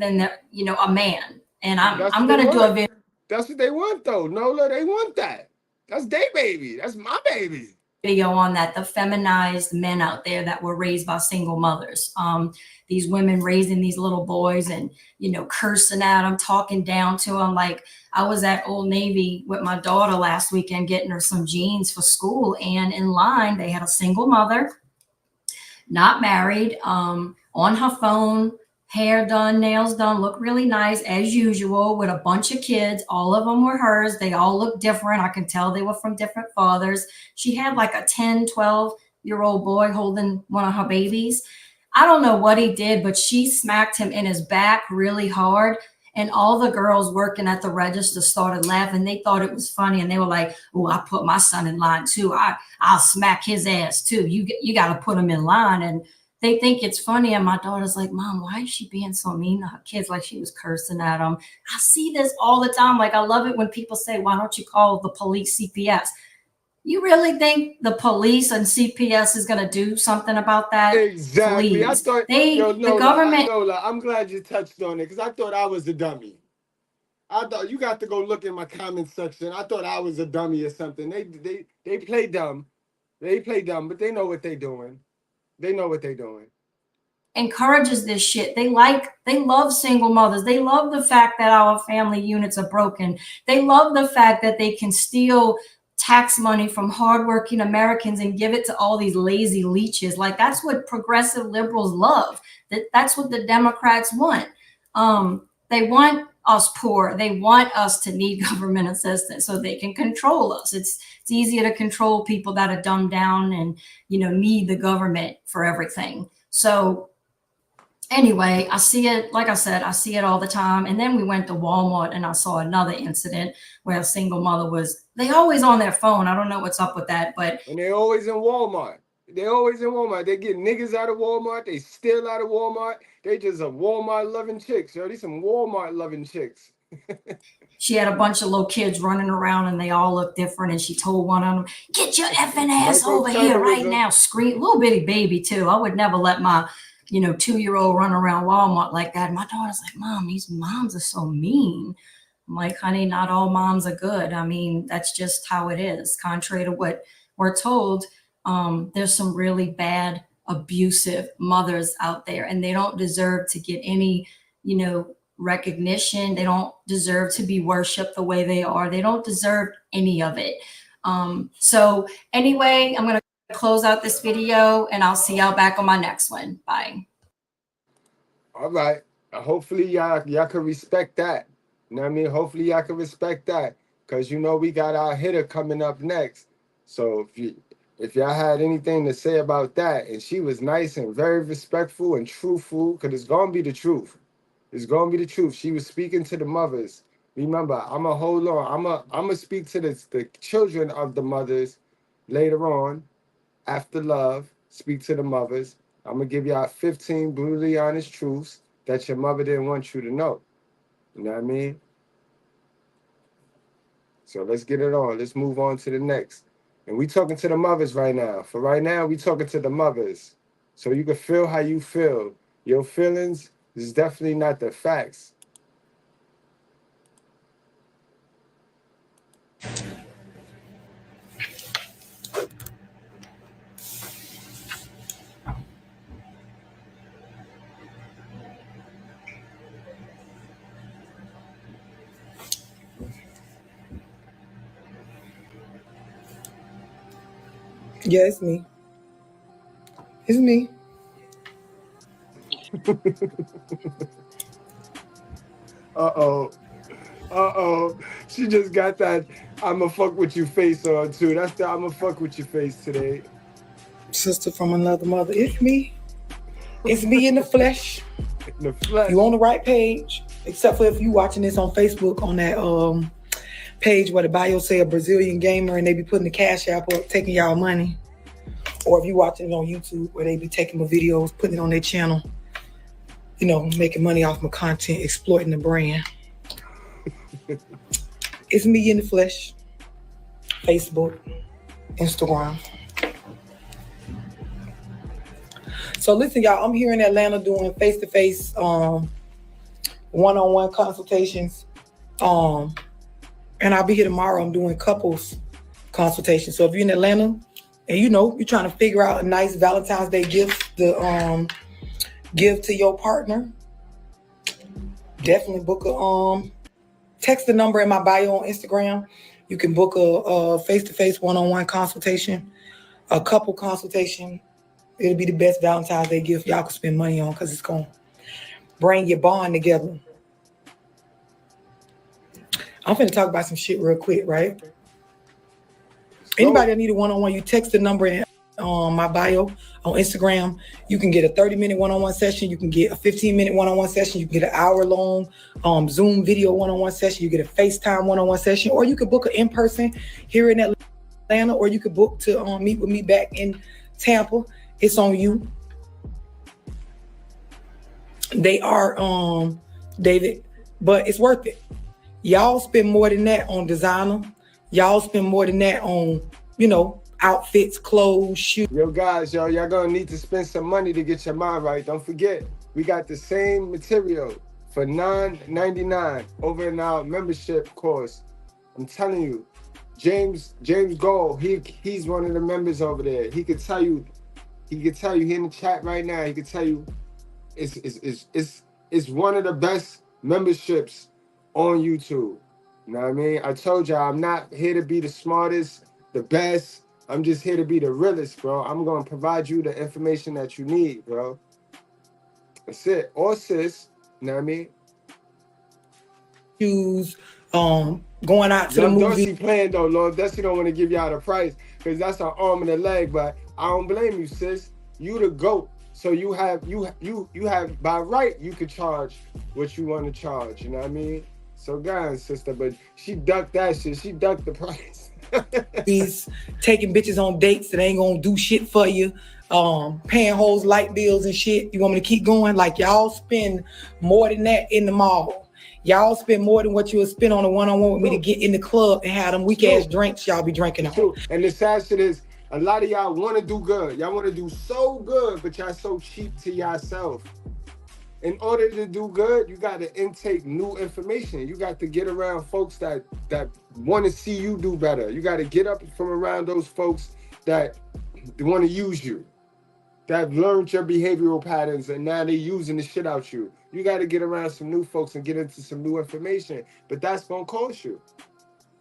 a man. And I'm going to do a video. That's what they want, though. Nola, they want that. That's their baby. That's my baby. Video on that, the feminized men out there that were raised by single mothers. These women raising these little boys and, cursing at them, talking down to them. Like, I was at Old Navy with my daughter last weekend getting her some jeans for school, and in line they had a single mother, not married, on her phone, hair done, nails done, looked really nice as usual, with a bunch of kids. All of them were hers. They all looked different. I can tell they were from different fathers. She had like a 10, 12-year-old boy holding one of her babies. I don't know what he did, but she smacked him in his back really hard. And all the girls working at the register started laughing. They thought it was funny. And they were like, oh, I put my son in line too. I'll smack his ass too. You got to put him in line. And they think it's funny. And my daughter's like, Mom, why is she being so mean to her kids? Like she was cursing at them. I see this all the time. Like, I love it when people say, why don't you call the police, CPS? You really think the police and CPS is going to do something about that? Exactly. Please. I thought The government. I'm glad you touched on it, because I thought I was a dummy. I thought, you got to go look in my comment section. I thought I was a dummy or something. They play dumb. They play dumb, but they know what they're doing. They know what they're doing. Encourages this shit. They love single mothers. They love the fact that our family units are broken. They love the fact that they can steal tax money from hardworking Americans and give it to all these lazy leeches. Like, that's what progressive liberals love. That's what the Democrats want. They want us poor. They want us to need government assistance so they can control us. It's easier to control people that are dumbed down and, need the government for everything. So anyway, I see it, like I said, I see it all the time. And then we went to Walmart and I saw another incident where a single mother they always on their phone. I don't know what's up with that, and they're always in Walmart. They get niggas out of Walmart. They steal out of Walmart. They just a Walmart loving chicks. Yo, these some Walmart loving chicks. She had a bunch of little kids running around and they all look different. And she told one of them, get your effing ass over here right now. Scream, little bitty baby too. I would never let my 2-year-old run around Walmart like that. My daughter's like, Mom, these moms are so mean. I'm like, honey, not all moms are good. I mean, that's just how it is. Contrary to what we're told, there's some really bad, abusive mothers out there, and they don't deserve to get any, recognition. They don't deserve to be worshiped the way they are. They don't deserve any of it. So anyway, I'm going to close out this video and I'll see y'all back on my next one. Bye. All right. Hopefully y'all can respect that. You know what I mean? Hopefully y'all can respect that, because we got our hitter coming up next. So if y'all had anything to say about that, and she was nice and very respectful and truthful, because it's gonna be the truth. It's gonna be the truth. She was speaking to the mothers. Remember, I'ma hold on. I'ma speak to the children of the mothers later on. After love, speak to the mothers. I'm gonna give y'all 15 brutally honest truths that your mother didn't want you to know. You know what I mean? So let's get it on. Let's move on to the next. And we talking to the mothers right now. For right now, we talking to the mothers. So you can feel how you feel. Your feelings is definitely not the facts. Yeah, it's me. It's me. Uh-oh. She just got that I'ma fuck with you face on too. That's the I'ma fuck with your face today. Sister from another mother. It's me. It's me in the flesh. In the flesh. You on the right page. Except for if you watching this on Facebook on that page where the bio say a Brazilian gamer and they be putting the cash app up, taking y'all money. Or if you watching it on YouTube where they be taking my videos, putting it on their channel, you know, making money off my content, exploiting the brand. It's me in the flesh. Facebook, Instagram. So listen, y'all, I'm here in Atlanta doing face-to-face one-on-one consultations. And I'll be here tomorrow. I'm doing couples consultations. So if you're in Atlanta and you know you're trying to figure out a nice Valentine's Day gift to give to your partner, definitely book a text the number in my bio on Instagram. You can book a face-to-face one-on-one consultation, a couple consultation. It'll be the best Valentine's Day gift y'all can spend money on because it's going to bring your bond together. I'm finna talk about some shit real quick, right? Anybody that need a one-on-one, you text the number in my bio on Instagram. You can get a 30-minute one-on-one session. You can get a 15-minute one-on-one session. You can get an hour-long Zoom video one-on-one session. You get a FaceTime one-on-one session. Or you could book an in-person here in Atlanta. Or you could book to meet with me back in Tampa. It's on you. They are, David, but it's worth it. Y'all spend more than that on designer. Y'all spend more than that on, you know, outfits, clothes, shoes. Yo, guys, y'all gonna need to spend some money to get your mind right. Don't forget, we got the same material for $9.99 over in our membership course. I'm telling you, James Gold, he's one of the members over there. He could tell you he in the chat right now. He could tell you it's one of the best memberships on YouTube. You know what I mean? I told y'all I'm not here to be the smartest, the best. I'm just here to be the realest, bro. I'm gonna provide you the information that you need, bro. That's it. Or sis, you know what I mean? Shoes, going out to the Lord movie. Dusty playing though, Lord Dusty don't want to give y'all the price because that's an arm and a leg, but I don't blame you, sis. You the GOAT. So you have by right you could charge what you want to charge, you know what I mean? So guys, sister, but she ducked that shit. She ducked the price. He's taking bitches on dates that ain't gonna do shit for you, paying hoes light bills and shit. You want me to keep going? Like y'all spend more than that in the mall. Y'all spend more than what you would spend on a one-on-one with me to get in the club and have them weak ass drinks y'all be drinking on. And the sad shit is a lot of y'all want to do good. Y'all want to do so good, but y'all so cheap to yourself. In order to do good, you got to intake new information. You got to get around folks that want to see you do better. You got to get up from around those folks that want to use you, that have learned your behavioral patterns, and now they're using the shit out you. You got to get around some new folks and get into some new information, but that's going to cost you.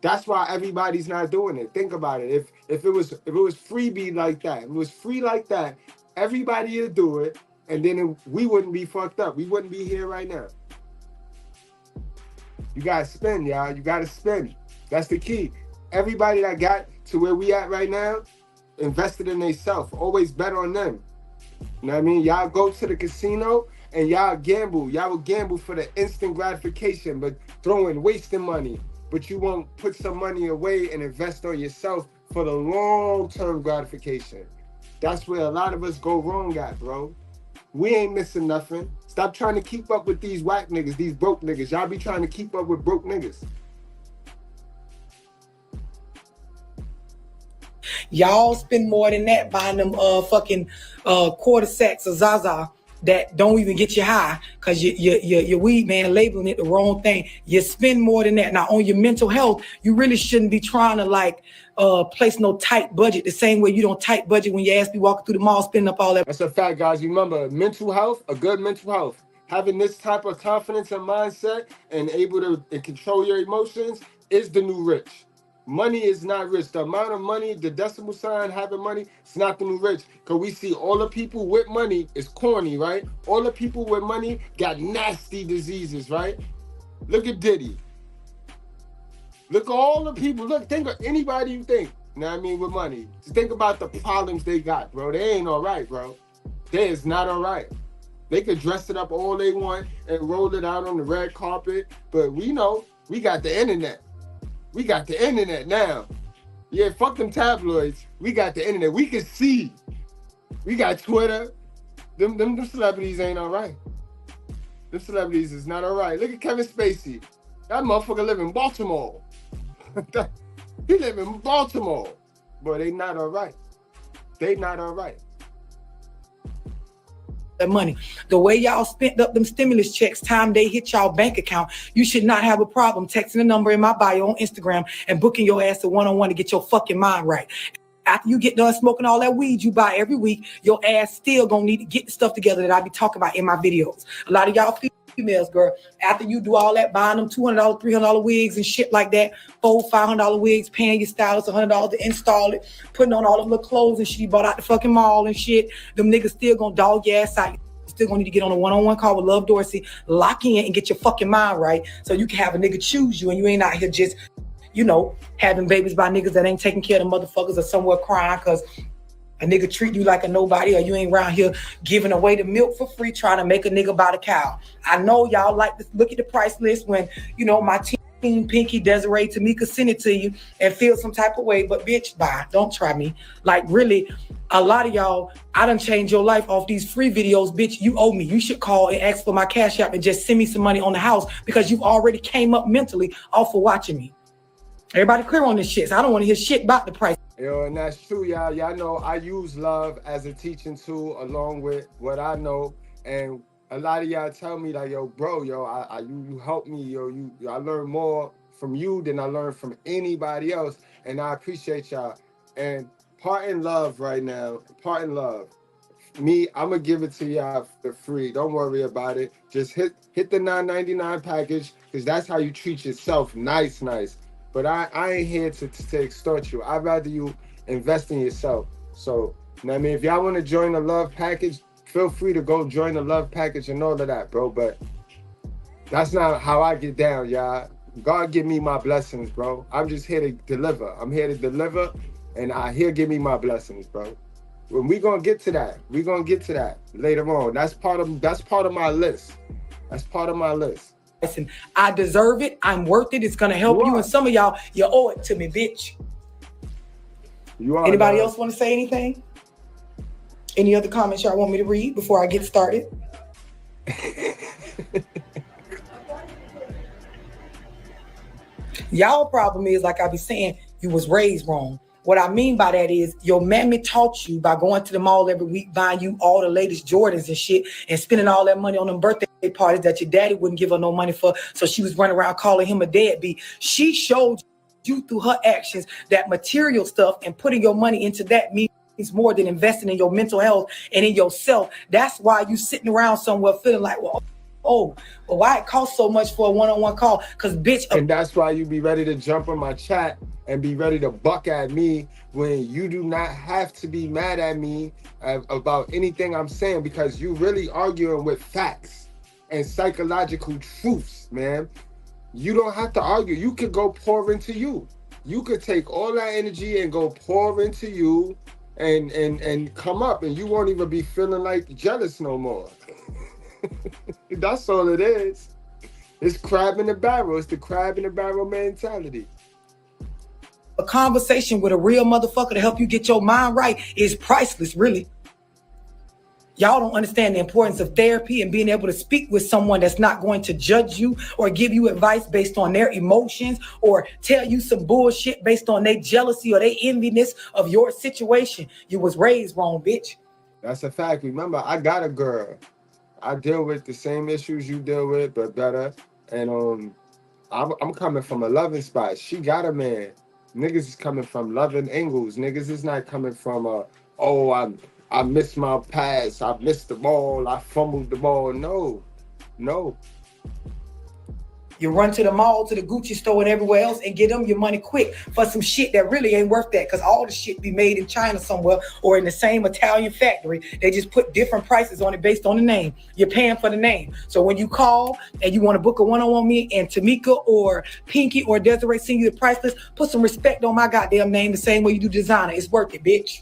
That's why everybody's not doing it. Think about it. If it was freebie like that, if it was free like that, everybody would do it. And then we wouldn't be fucked up. We wouldn't be here right now. You got to spend, y'all. You got to spend. That's the key. Everybody that got to where we at right now invested in themselves. Always bet on them. You know what I mean? Y'all go to the casino and y'all gamble. Y'all will gamble for the instant gratification, but wasting money. But you won't put some money away and invest on yourself for the long-term gratification. That's where a lot of us go wrong at, bro. We ain't missing nothing. Stop trying to keep up with these whack niggas, these broke niggas. Y'all be trying to keep up with broke niggas. Y'all spend more than that buying them fucking quarter sacks of Zaza that don't even get you high because your weed man labeling it the wrong thing. You spend more than that. Now on your mental health, you really shouldn't be trying to like place no tight budget the same way you don't tight budget when your ass be walking through the mall spending up all that. That's a fact, guys. Remember, mental health, a good mental health, having this type of confidence and mindset and able to control your emotions is the new rich. Money is not rich. The amount of money, the decimal sign having money, it's not the new rich. Because we see all the people with money is corny, right? All the people with money got nasty diseases, right? Look at Diddy. Look at all the people. Look, think of anybody you think, you know what I mean, with money. Just think about the problems they got, bro. They ain't all right, bro. They is not all right. They could dress it up all they want and roll it out on the red carpet, but we know we got the internet. We got the internet now. Yeah, fuck them tabloids. We got the internet. We can see. We got Twitter. Them celebrities ain't all right. Them celebrities is not all right. Look at Kevin Spacey. That motherfucker live in Baltimore. He live in Baltimore. But they not all right. They not all right. That money. The way y'all spent up them stimulus checks, time they hit y'all bank account, you should not have a problem texting the number in my bio on Instagram and booking your ass a one-on-one to get your fucking mind right. After you get done smoking all that weed you buy every week, your ass still gonna need to get the stuff together that I be talking about in my videos. A lot of y'all females, girl, after you do all that, buying them $200, $300 wigs and shit like that, $400-$500 wigs, paying your stylist $100 to install it, putting on all them little clothes and shit you bought out the fucking mall and shit, them niggas still gonna dog your ass out. Still gonna need to get on a one-on-one call with Love Dorsey, lock in and get your fucking mind right so you can have a nigga choose you and you ain't out here just, you know, having babies by niggas that ain't taking care of the motherfuckers or somewhere crying because a nigga treat you like a nobody or you ain't around here giving away the milk for free trying to make a nigga buy the cow. I know y'all like to look at the price list when, you know, my team, Pinky, Desiree, Tamika send it to you and feel some type of way, but bitch, bye. Don't try me. Like really, a lot of y'all, I done changed your life off these free videos, bitch. You owe me. You should call and ask for my cash app and just send me some money on the house because you've already came up mentally off of watching me. Everybody clear on this shit. So I don't want to hear shit about the price. Yo, and that's true, y'all. Y'all know I use love as a teaching tool along with what I know. And a lot of y'all tell me like, yo, bro, yo, you help me, yo, I learn more from you than I learn from anybody else. And I appreciate y'all. And part in love right now, part in love. Me, I'm gonna give it to y'all for free. Don't worry about it. Just hit the $9.99 package because that's how you treat yourself. Nice. But I ain't here to extort you. I'd rather you invest in yourself. So, you know what I mean? If y'all want to join the love package, feel free to go join the love package and all of that, bro. But that's not how I get down, y'all. God give me my blessings, bro. I'm just here to deliver. I'm here to deliver, and He'll give me my blessings, bro. When we gonna get to that, we gonna get to that later on. That's part of my list. That's part of my list. Listen, I deserve it. I'm worth it. It's gonna help you. And some of y'all, you owe it to me, bitch. You are. Anybody else want to say anything? Any other comments y'all want me to read before I get started? Y'all problem is, like I be saying, you was raised wrong. What I mean by that is your mammy taught you by going to the mall every week, buying you all the latest Jordans and shit and spending all that money on them birthday parties that your daddy wouldn't give her no money for. So she was running around calling him a deadbeat. She showed you through her actions that material stuff and putting your money into that means more than investing in your mental health and in yourself. That's why you sitting around somewhere feeling like, well, why it costs so much for a one-on-one call? Because bitch. And that's why you be ready to jump on my chat and be ready to buck at me when you do not have to be mad at me about anything I'm saying, because you really arguing with facts and psychological truths, man. You don't have to argue. You could go pour into you. You could take all that energy and go pour into you and come up, and you won't even be feeling like jealous no more. That's all it is. It's crab in the barrel. It's the crab in the barrel mentality. A conversation with a real motherfucker to help you get your mind right is priceless, really. Y'all don't understand the importance of therapy and being able to speak with someone that's not going to judge you or give you advice based on their emotions or tell you some bullshit based on their jealousy or their enviness of your situation. You was raised wrong, bitch. That's a fact. Remember, I got a girl. I deal with the same issues you deal with, but better. And I'm coming from a loving spot. She got a man. Niggas is coming from loving angles. Niggas is not coming from I missed my pass. I missed the ball. I fumbled the ball. No. You run to the mall, to the Gucci store and everywhere else and get them your money quick for some shit that really ain't worth that, because all the shit be made in China somewhere or in the same Italian factory. They just put different prices on it based on the name. You're paying for the name. So when you call and you want to book a one-on-one me and Tamika or Pinky or Desiree send you the price list, put some respect on my goddamn name the same way you do designer. It's worth it, bitch.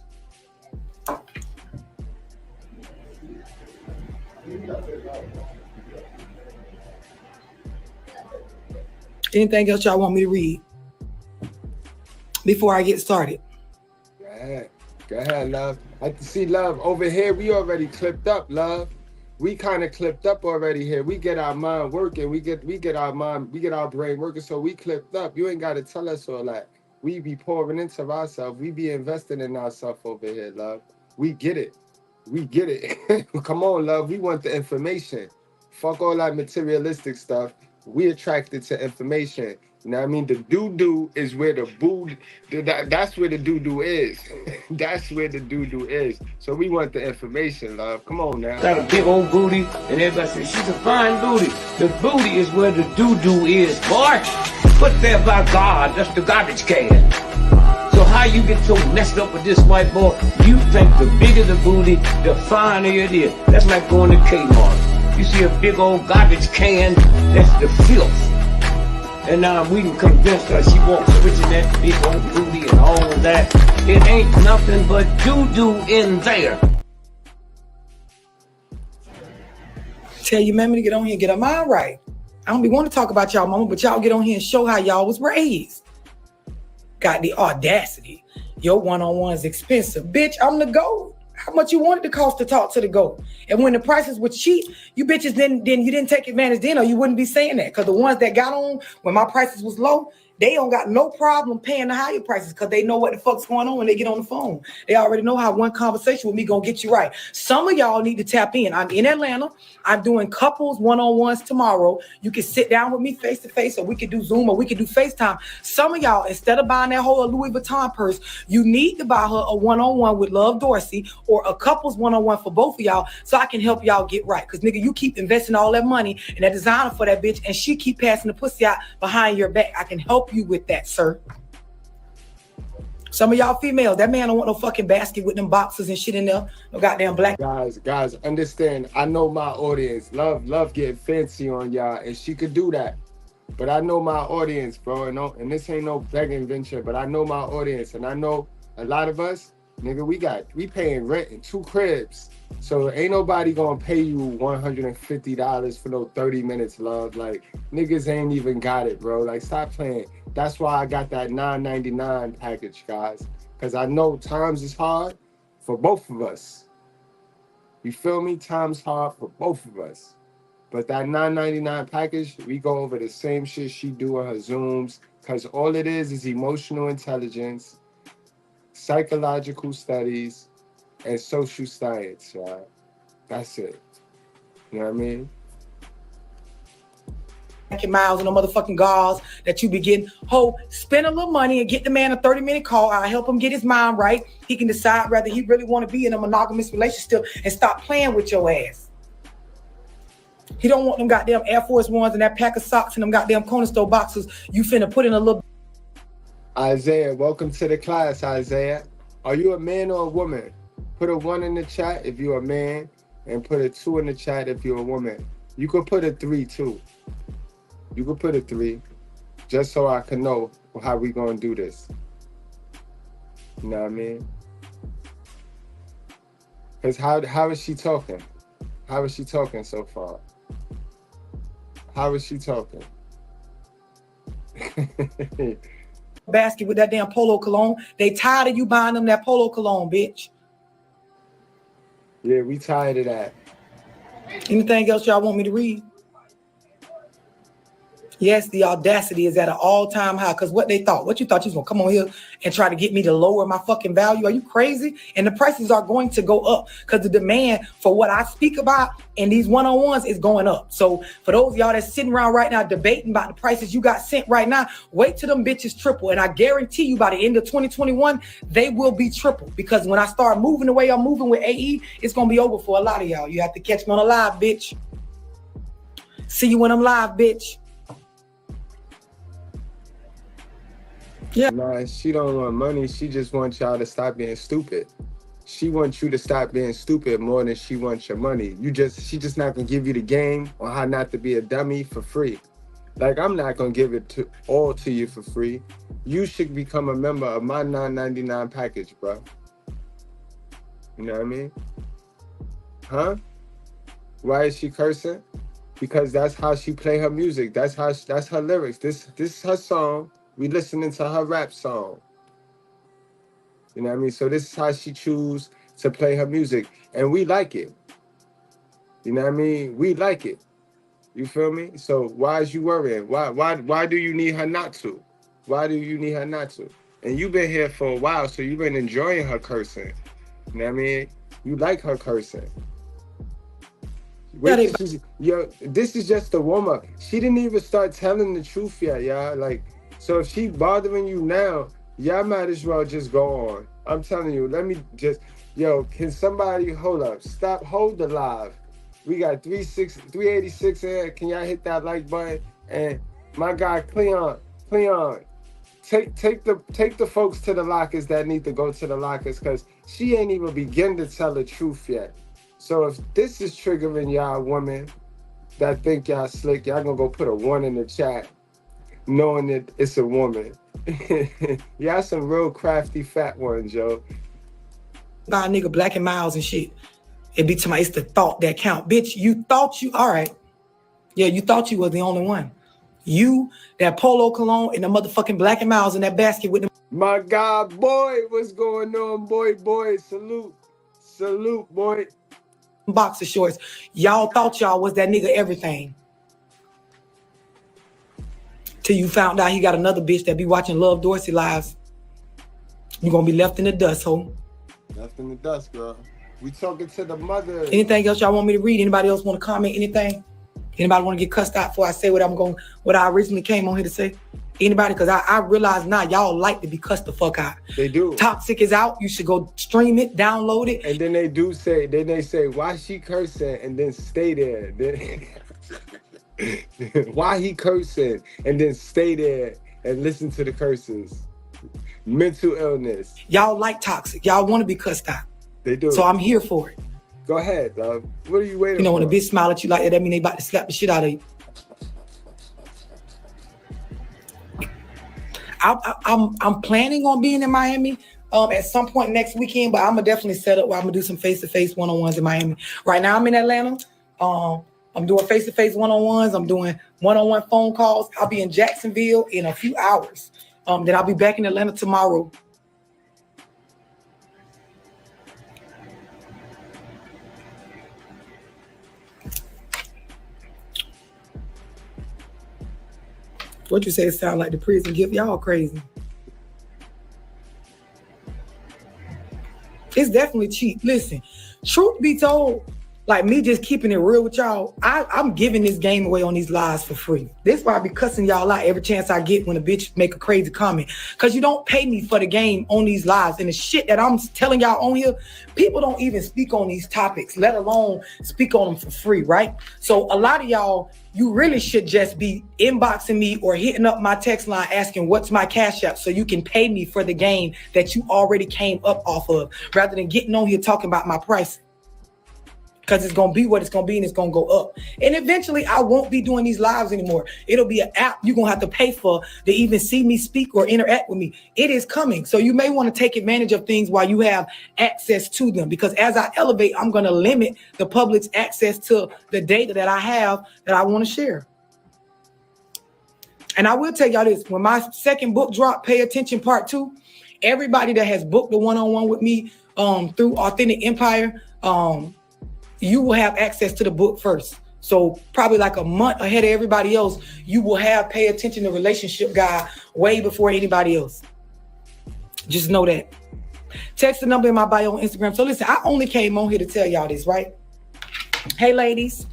Anything else y'all want me to read before I get started? Go ahead, love. I can see, love, over here we already clipped up, love. We kind of clipped up already here. We get our mind working. We get our brain working. So we clipped up. You ain't got to tell us all that. We be pouring into ourselves. We be investing in ourselves over here, love. We get it. We get it. Come on, love. We want the information. Fuck all that materialistic stuff. We attracted to information. You know what I mean? The doo-doo is where the boo, that's where the doo-doo is. That's where the doo-doo is. So we want the information, love. Come on now. Got a big old booty, and everybody says, she's a fine booty. The booty is where the doo-doo is, boy. Put there by God, that's the garbage can. So how you get so messed up with this white boy? You think the bigger the booty, the finer it is. That's like going to Kmart. You see a big old garbage can, that's the filth. And now we can convince her she wants switching that big old booty and all of that. It ain't nothing but doo-doo in there. Tell your mammy to get on here and get her mind right. I don't be want to talk about y'all mama, but y'all get on here and show how y'all was raised. Got the audacity. Your one-on-one is expensive. Bitch, I'm the GOAT. How much you wanted to cost to talk to the GOAT? And when the prices were cheap, you bitches then you didn't take advantage then, or you wouldn't be saying that. Because the ones that got on when my prices was low, they don't got no problem paying the higher prices because they know what the fuck's going on when they get on the phone. They already know how one conversation with me gonna get you right. Some of y'all need to tap in. I'm in Atlanta. I'm doing couples one-on-ones tomorrow. You can sit down with me face to face, or we could do Zoom, or we could do FaceTime. Some of y'all, instead of buying that whole Louis Vuitton purse, you need to buy her a one-on-one with Love Dorsey, or a couples one-on-one for both of y'all, so I can help y'all get right. Because nigga, you keep investing all that money and that designer for that bitch, and she keep passing the pussy out behind your back. I can help you with that, sir. Some of y'all females, that man don't want no fucking basket with them boxes and shit in there. No goddamn black. Guys, understand. I know my audience. Love getting fancy on y'all, and she could do that. But I know my audience, bro. And this ain't no begging venture, but I know my audience, and I know a lot of us, nigga, we paying rent in 2 cribs. So ain't nobody gonna pay you $150 for no 30 minutes, love. Like, niggas ain't even got it, bro. Like, stop playing. That's why I got that $9.99 package, guys. Because I know times is hard for both of us. You feel me? Times hard for both of us. But that $9.99 package, we go over the same shit she do on her Zooms. Because all it is emotional intelligence, psychological studies, and social science, right? That's it. You know what I mean? Miles and the motherfucking gauze that you be getting. Spend a little money and get the man a 30-minute call. I'll help him get his mind right. He can decide whether he really want to be in a monogamous relationship and stop playing with your ass. He don't want them goddamn Air Force Ones and that pack of socks and them goddamn corner store boxes you finna put in a little. Isaiah, welcome to the class, Isaiah. Are you a man or a woman? Put a 1 in the chat if you're a man, and put a 2 in the chat if you're a woman. You could put a 3 too. You could put a 3, just so I can know how we gonna do this. You know what I mean? Because how is she talking? How is she talking so far? How is she talking? Basket with that damn Polo cologne. They tired of you buying them that Polo cologne, bitch. Yeah, we tired of that. Anything else y'all want me to read? Yes, the audacity is at an all-time high. Because what they thought? What you thought you was going to come on here and try to get me to lower my fucking value? Are you crazy? And the prices are going to go up because the demand for what I speak about in these one-on-ones is going up. So for those of y'all that's sitting around right now debating about the prices you got sent right now, wait till them bitches triple. And I guarantee you by the end of 2021, they will be triple. Because when I start moving the way I'm moving with AE, it's going to be over for a lot of y'all. You have to catch me on a live, bitch. See you when I'm live, bitch. Yeah. Nah, she don't want money. She just wants y'all to stop being stupid. She wants you to stop being stupid more than she wants your money. She just not gonna give you the game on how not to be a dummy for free. Like, I'm not gonna give it all to you for free. You should become a member of my $9.99 package, bro. You know what I mean? Huh? Why is she cursing? Because that's how she play her music. That's her lyrics. This is her song. We listening to her rap song. You know what I mean? So this is how she choose to play her music. And we like it. You know what I mean? We like it. You feel me? So why is you worrying? Why do you need her not to? Why do you need her not to? And you've been here for a while, so you've been enjoying her cursing. You know what I mean? You like her cursing. Wait, this is just a warm up. She didn't even start telling the truth yet, y'all. Like, so if she bothering you now, y'all might as well just go on. I'm telling you, let me just, can somebody hold up? Stop, hold the live. We got 386 in here. Can y'all hit that like button? And my guy Cleon, take the folks to the lockers that need to go to the lockers, because she ain't even begin to tell the truth yet. So if this is triggering y'all women that think y'all slick, y'all gonna go put a 1 in the chat, knowing that it's a woman. Y'all some real crafty fat ones, yo. God, nigga, Black and Miles and shit. It be to my, it's the thought that count. Bitch, you thought you, all right. Yeah, you thought you was the only one. You, that Polo cologne, and the motherfucking Black and Miles in that basket with them. My God, boy, what's going on, boy? Salute, boy. Boxer shorts. Y'all thought y'all was that nigga everything. Till you found out he got another bitch that be watching Love Dorsey lives. You gonna be left in the dust, ho. Left in the dust, girl. We talking to the mother. Anything else y'all want me to read? Anybody else want to comment anything? Anybody want to get cussed out before I say what I originally came on here to say? Anybody? Because I realize now y'all like to be cussed the fuck out. They do. Toxic is out. You should go stream it, download it. And then they say, why she cursing? And then stay there. Why he cursing? And then stay there and listen to the curses. Mental illness. Y'all like toxic. Y'all want to be cussed out. They do. So I'm here for it. Go ahead, dog. What are you waiting for? You know, when a bitch smile at you like that mean they about to slap the shit out of you. I'm planning on being in Miami at some point next weekend, but I'm gonna definitely set up where I'm gonna do some face-to-face one-on-ones in Miami. Right now I'm in Atlanta. I'm doing face-to-face one-on-ones. I'm doing one-on-one phone calls. I'll be in Jacksonville in a few hours. Then I'll be back in Atlanta tomorrow. What you say? It sound like the prison gift. Y'all crazy. It's definitely cheap. Listen, truth be told, like me just keeping it real with y'all, I'm giving this game away on these lives for free. This is why I be cussing y'all out every chance I get when a bitch make a crazy comment. Because you don't pay me for the game on these lives. And the shit that I'm telling y'all on here, people don't even speak on these topics, let alone speak on them for free, right? So a lot of y'all, you really should just be inboxing me or hitting up my text line asking what's my cash app so you can pay me for the game that you already came up off of, rather than getting on here talking about my pricing. Because it's going to be what it's going to be and it's going to go up. And eventually I won't be doing these lives anymore. It'll be an app you're going to have to pay for to even see me speak or interact with me. It is coming. So you may want to take advantage of things while you have access to them. Because as I elevate, I'm going to limit the public's access to the data that I have that I want to share. And I will tell y'all this. When my second book drop, Pay Attention Part 2, everybody that has booked a one-on-one with me through Authentic Empire, you will have access to the book first. So probably like a month ahead of everybody else, you will have Pay Attention to Relationship Guide way before anybody else. Just know that. Text the number in my bio on Instagram. So listen, I only came on here to tell y'all this, right? Hey ladies,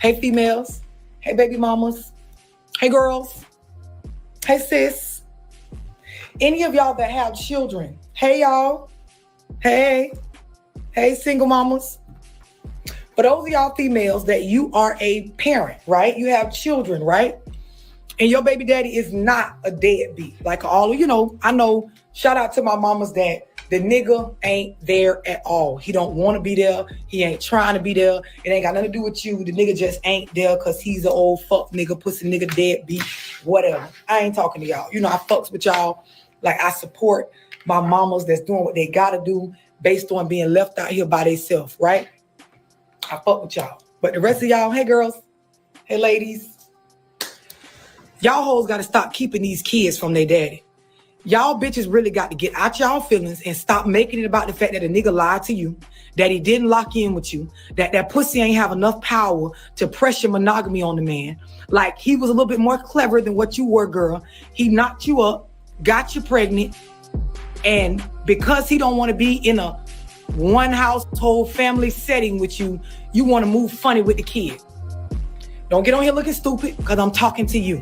hey females, hey baby mamas, hey girls, hey sis. Any of y'all that have children, hey y'all, hey single mamas. For those of y'all females that you are a parent, right? You have children, right? And your baby daddy is not a deadbeat. Like all, you know, I know, shout out to my mamas that the nigga ain't there at all. He don't want to be there. He ain't trying to be there. It ain't got nothing to do with you. The nigga just ain't there because he's an old fuck nigga, pussy nigga, deadbeat, whatever. I ain't talking to y'all. You know, I fucks with y'all. Like, I support my mamas that's doing what they got to do based on being left out here by themselves, right? I fuck with y'all. But the rest of y'all, hey girls, hey ladies, y'all hoes got to stop keeping these kids from their daddy. Y'all bitches really got to get out y'all feelings and stop making it about the fact that a nigga lied to you, that he didn't lock in with you, that pussy ain't have enough power to pressure monogamy on the man. Like, he was a little bit more clever than what you were, girl. He knocked you up, got you pregnant, and because he don't want to be in a one household family setting with you, you want to move funny with the kid. Don't get on here looking stupid because I'm talking to you.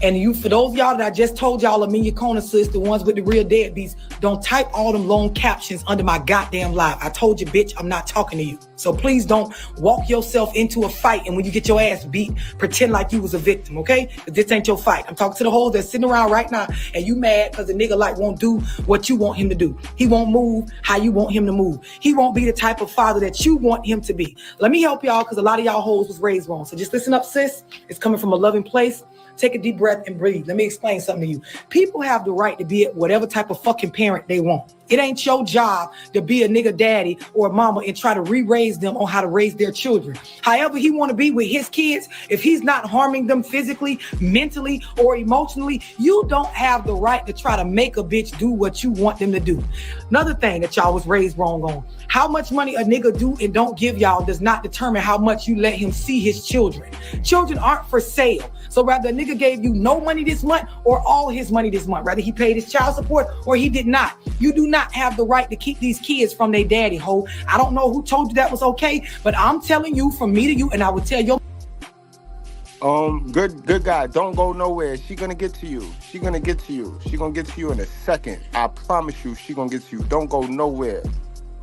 And you, for those of y'all that I just told y'all, Amelia Kona sis, the ones with the real deadbeats, don't type all them long captions under my goddamn live. I told you, bitch, I'm not talking to you. So please don't walk yourself into a fight, and when you get your ass beat, pretend like you was a victim, okay? Because this ain't your fight. I'm talking to the hoes that's sitting around right now, and you mad because the nigga like won't do what you want him to do. He won't move how you want him to move. He won't be the type of father that you want him to be. Let me help y'all, because a lot of y'all hoes was raised wrong. So just listen up, sis. It's coming from a loving place. Take a deep breath and breathe. Let me explain something to you. People have the right to be whatever type of fucking parent they want. It ain't your job to be a nigga daddy or a mama and try to re-raise them on how to raise their children. However he want to be with his kids, if he's not harming them physically, mentally, or emotionally, you don't have the right to try to make a bitch do what you want them to do. Another thing that y'all was raised wrong on. How much money a nigga do and don't give y'all does not determine how much you let him see his children. Children aren't for sale. So rather a nigga gave you no money this month or all his money this month, rather he paid his child support or he did not. You do not have the right to keep these kids from their daddy, ho. I don't know who told you that was okay, but I'm telling you from me to you, and I would tell your good guy, don't go nowhere. She gonna get to you. She gonna get to you. She gonna get to you in a second. I promise you, she gonna get to you. Don't go nowhere.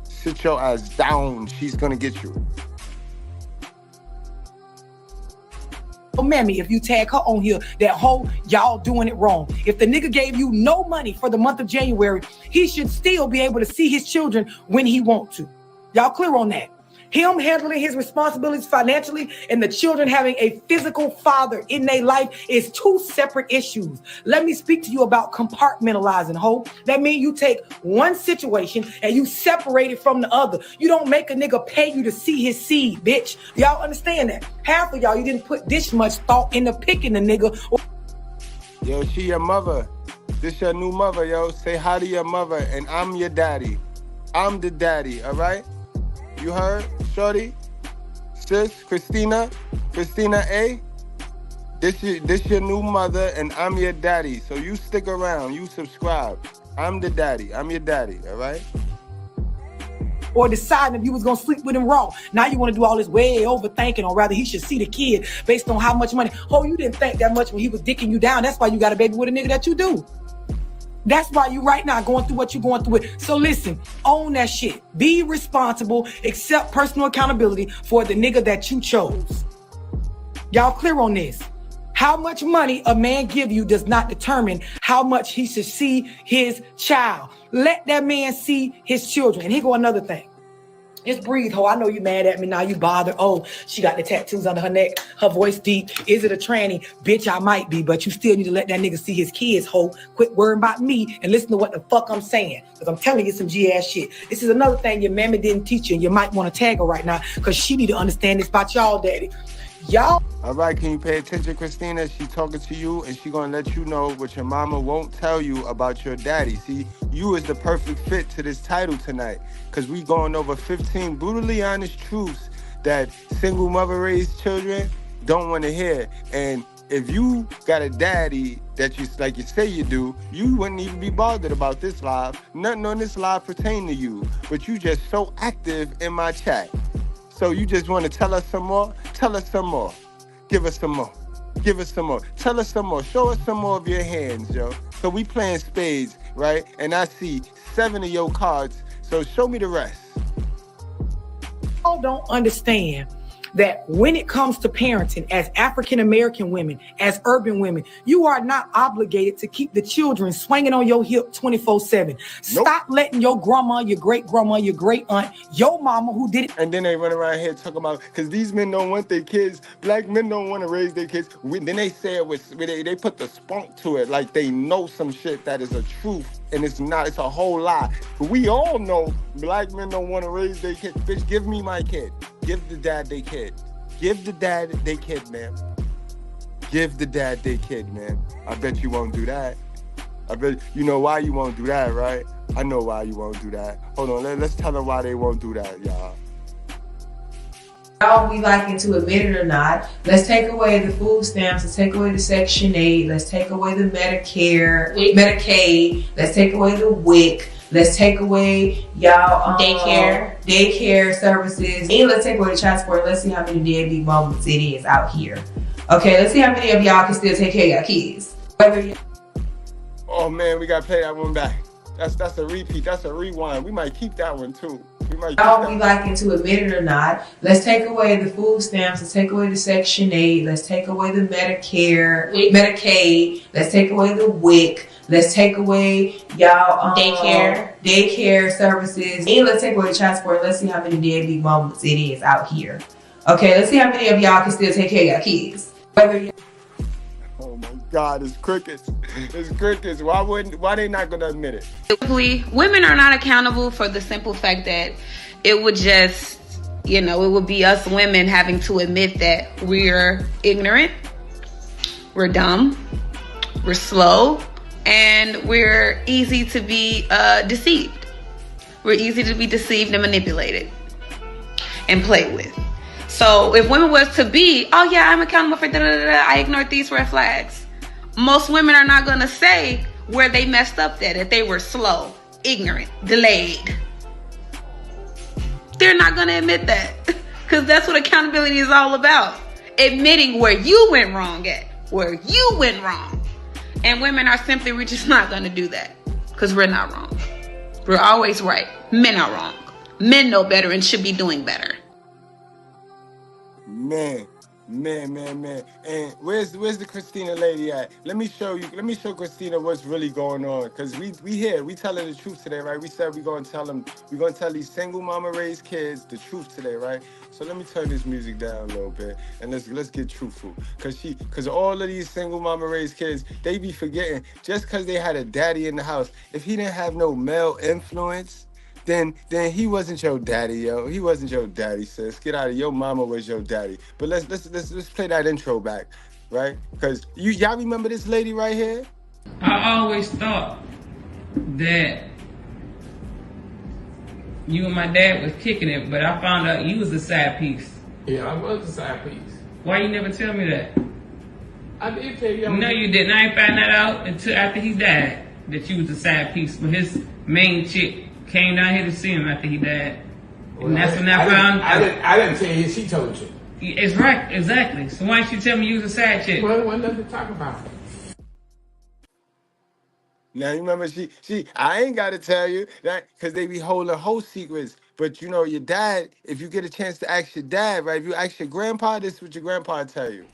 Sit your ass down. She's gonna get you. Mammy, if you tag her on here, that whole y'all doing it wrong. If the nigga gave you no money for the month of January, he should still be able to see his children when he want to. Y'all clear on that? Him handling his responsibilities financially and the children having a physical father in their life is two separate issues. Let me speak to you about compartmentalizing, ho. That means you take one situation and you separate it from the other. You don't make a nigga pay you to see his seed, bitch. Y'all understand that? Half of y'all, you didn't put this much thought into picking the nigga. Yo, she your mother. This your new mother, yo. Say hi to your mother, and I'm your daddy. I'm the daddy, all right? You heard, shorty? Sis, Christina A? This your new mother, and I'm your daddy. So you stick around, you subscribe. I'm the daddy, I'm your daddy, all right? Or deciding if you was gonna sleep with him raw. Now you want to do all this way overthinking, or rather he should see the kid based on how much money. Oh, you didn't think that much when he was dicking you down. That's why you got a baby with a nigga that you do. That's why you right now going through what you're going through. So listen, own that shit. Be responsible. Accept personal accountability for the nigga that you chose. Y'all clear on this? How much money a man give you does not determine how much he should see his child. Let that man see his children. And here go another thing. Just breathe, ho. I know you mad at me now. You bothered. Oh, she got the tattoos under her neck. Her voice deep. Is it a tranny? Bitch, I might be, but you still need to let that nigga see his kids, ho. Quit worrying about me and listen to what the fuck I'm saying. Because I'm telling you some G-ass shit. This is another thing your mammy didn't teach you, and you might want to tag her right now because she need to understand this about y'all, daddy. Y'all. All right, can you pay attention, Christina? She talking to you, and she gonna let you know what your mama won't tell you about your daddy. See, you is the perfect fit to this title tonight, because we going over 15 brutally honest truths that single mother-raised children don't want to hear. And if you got a daddy that you, like you say you do, you wouldn't even be bothered about this live. Nothing on this live pertain to you, but you just so active in my chat. So you just want to tell us some more? Tell us some more. Give us some more. Give us some more. Tell us some more. Show us some more of your hands, yo. So we playing spades, right? And I see 7 of your cards. So show me the rest. Y'all don't understand that when it comes to parenting, as African-American women, as urban women, you are not obligated to keep the children swinging on your hip 24/7. Stop letting your grandma, your great-grandma, your great-aunt, your mama who did it. And then they run around here talking about, because these men don't want their kids, black men don't want to raise their kids. Then they say it with, they put the spunk to it, like they know some shit that is a truth, and it's not, it's a whole lie. But we all know black men don't want to raise their kids. Bitch, give me my kid. Give the dad their kid. Give the dad their kid, man. Give the dad their kid, man. I bet you won't do that. I bet you know why you won't do that, right? I know why you won't do that. Hold on, let's tell them why they won't do that, y'all. We liking to admit it or not, let's take away the food stamps, let's take away the Section 8, let's take away the Medicare, Medicaid, let's take away the WIC, let's take away y'all daycare services, and let's take away the child support. Let's see how many deadbeat moments it is out here. Okay, let's see how many of y'all can still take care of your kids. Oh man, we gotta play that one back. That's a repeat, that's a rewind. We might keep that one too. We liking to admit it or not, let's take away the food stamps, let's take away the Section 8, let's take away the Medicare, Medicaid, let's take away the WIC, let's take away y'all daycare services, and let's take away the child support. Let's see how many deadbeat moments it is out here. Okay, let's see how many of y'all can still take care of your kids. Oh my God, it's crickets. It's crickets. Why they not gonna admit it? Women are not accountable for the simple fact that it would just, it would be us women having to admit that we're ignorant, we're dumb, we're slow, and we're easy to be deceived. We're easy to be deceived and manipulated and played with. So if women was to be, oh yeah, I'm accountable for I ignored these red flags. Most women are not gonna say where they messed up that they were slow, ignorant, delayed. They're not gonna admit that, because that's what accountability is all about. Admitting where you went wrong at, where you went wrong. And women are simply, we're just not gonna do that, because we're not wrong. We're always right. Men are wrong. Men know better and should be doing better. Man. And where's the Christina lady at? Let me show Christina what's really going on. Cause we telling the truth today, right? We said we're gonna tell these single mama raised kids the truth today, right? So let me turn this music down a little bit and let's get truthful. Cause all of these single mama raised kids, they be forgetting just cause they had a daddy in the house. If he didn't have no male influence, then he wasn't your daddy, yo. He wasn't your daddy, sis. Get out of your mama was your daddy. But let's play that intro back, right? Because y'all remember this lady right here? I always thought that you and my dad was kicking it, but I found out you was a side piece. Yeah, I was a side piece. Why you never tell me that? I did tell you. No, you didn't. I ain't found that out until after he died, that you was a side piece. But his main chick came down here to see him after he died. Well, and that's when I found out. I didn't tell you, she told you. It's right, exactly. So why didn't you tell me you was a side chick? Well, what nothing to talk about. Now you remember I ain't gotta tell you that because they be holding whole secrets. But your dad, if you get a chance to ask your dad, right? If you ask your grandpa, this is what your grandpa tell you.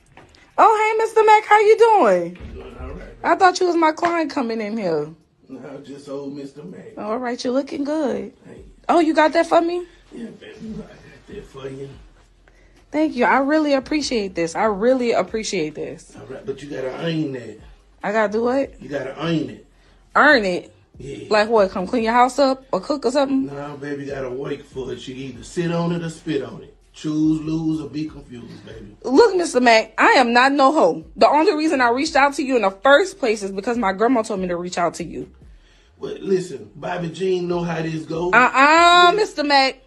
Oh, hey, Mr. Mac, how you doing? I'm doing all right. I thought you was my client coming in here. No, just old Mr. Mac. All right, you're looking good. Thank you. Oh, you got that for me? Yeah, baby, I got that for you. Thank you. I really appreciate this. All right, but you gotta earn that. I gotta do what? You gotta earn it. Earn it? Yeah. Like what? Come clean your house up or cook or something? No, baby, you gotta work for it. You either sit on it or spit on it. Choose, lose, or be confused, baby. Look, Mr. Mac, I am not no hoe. The only reason I reached out to you in the first place is because my grandma told me to reach out to you. Well, listen, Bobby Jean know how this goes. Mr. Mac.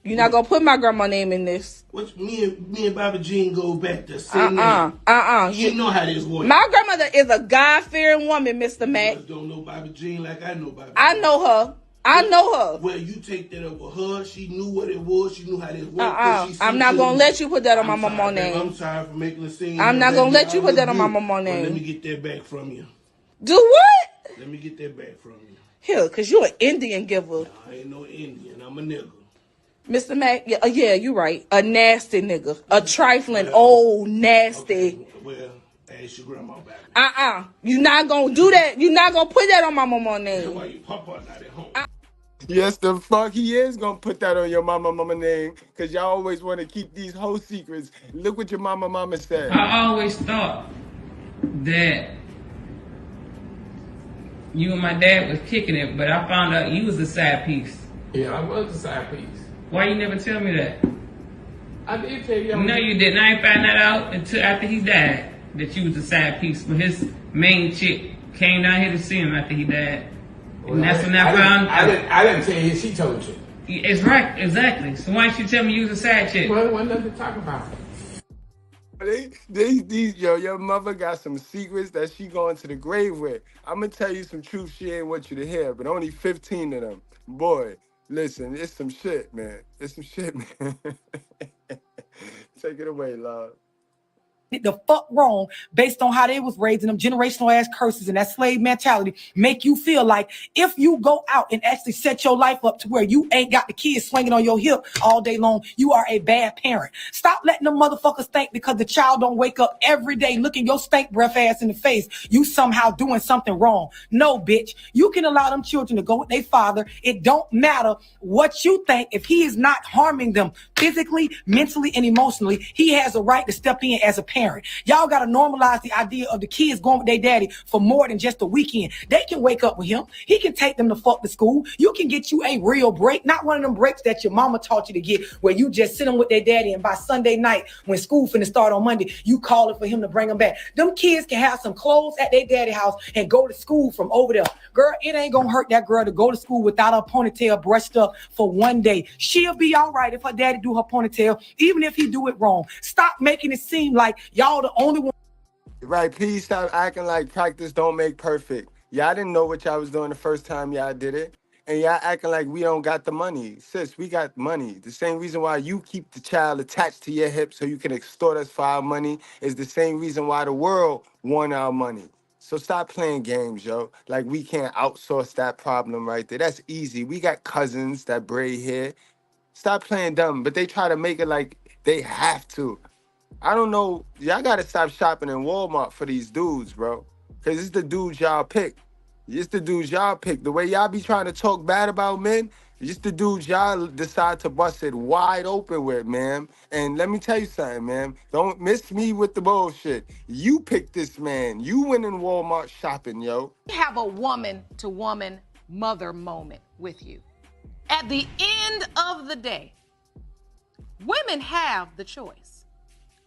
You're not gonna put my grandma name in this. What me and Bobby Jean go back to same You know how this works. My grandmother is a God-fearing woman, Mr. Mac. You just don't know Bobby Jean like I know Bobby Jean. I know her. I know her. Well, you take that over her. She knew what it was. She knew how this worked. I'm not gonna let you put that on my mama name. I'm sorry for making a scene. I'm not gonna let you put that on my mama name. Let me get that back from you. Do what? Let me get that back from you. Here, cause you're an Indian giver. No, I ain't no Indian. I'm a nigga. Mr. Mac, yeah, you right. A nasty nigga. A trifling, old, nasty. Well, ask your grandma back. You not gonna do that. You not gonna put that on my mama name. Why you papa not at home? Yes, the fuck he is gonna put that on your mama name, cause y'all always want to keep these whole secrets. Look what your mama said. I always thought that you and my dad was kicking it, but I found out you was the side piece. Yeah, I was the side piece. Why you never tell me that? I did tell you. No, you didn't. I ain't find that out until after he died, that you was the side piece. But his main chick came down here to see him after he died. Well, and that's when I found out. I didn't tell you, she told you. It's right, exactly. So why didn't you tell me you was a side chick? Well, there wasn't nothing to talk about. Your mother got some secrets that she going to the grave with. I'm gonna tell you some truth she ain't want you to hear, but only 15 of them. Boy, listen, it's some shit, man. It's some shit, man. Take it away, love. The fuck wrong based on how they was raised and them generational ass curses and that slave mentality make you feel like if you go out and actually set your life up to where you ain't got the kids swinging on your hip all day long, you are a bad parent. Stop letting them motherfuckers think because the child don't wake up every day looking your stank breath ass in the face, you somehow doing something wrong. No, bitch. You can allow them children to go with their father. It don't matter what you think. If he is not harming them physically, mentally, and emotionally, he has a right to step in as a parent. Y'all got to normalize the idea of the kids going with their daddy for more than just a weekend. They can wake up with him. He can take them the fuck to school. You can get you a real break, not one of them breaks that your mama taught you to get where you just sit them with their daddy and by Sunday night when school finna start on Monday, you calling for him to bring them back. Them kids can have some clothes at their daddy house and go to school from over there. Girl, it ain't gonna hurt that girl to go to school without her ponytail brushed up for one day. She'll be all right if her daddy do her ponytail, even if he do it wrong. Stop making it seem like y'all the only one. Right, please stop acting like practice don't make perfect. Y'all didn't know what y'all was doing the first time y'all did it. And y'all acting like we don't got the money. Sis, we got money. The same reason why you keep the child attached to your hip so you can extort us for our money is the same reason why the world want our money. So stop playing games, yo. Like we can't outsource that problem right there. That's easy. We got cousins that braid hair. Stop playing dumb, but they try to make it like they have to. I don't know. Y'all got to stop shopping in Walmart for these dudes, bro. Because it's the dudes y'all pick. It's the dudes y'all pick. The way y'all be trying to talk bad about men, it's the dudes y'all decide to bust it wide open with, man. And let me tell you something, man. Don't miss me with the bullshit. You picked this man. You went in Walmart shopping, yo. Have a woman-to-woman mother moment with you. At the end of the day, women have the choice.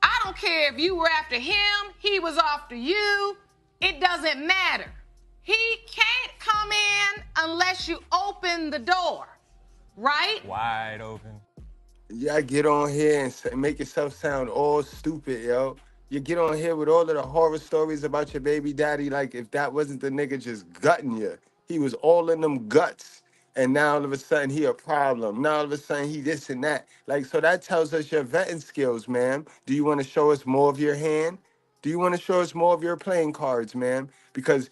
I don't care if you were after him, he was after you. It doesn't matter. He can't come in unless you open the door, right? Wide open. Y'all get on here and make yourself sound all stupid, yo. You get on here with all of the horror stories about your baby daddy like if that wasn't the nigga just gutting you. He was all in them guts. And now all of a sudden he a problem. Now all of a sudden he this and that. Like, so that tells us your vetting skills, ma'am. Do you want to show us more of your hand? Do you want to show us more of your playing cards, ma'am? Because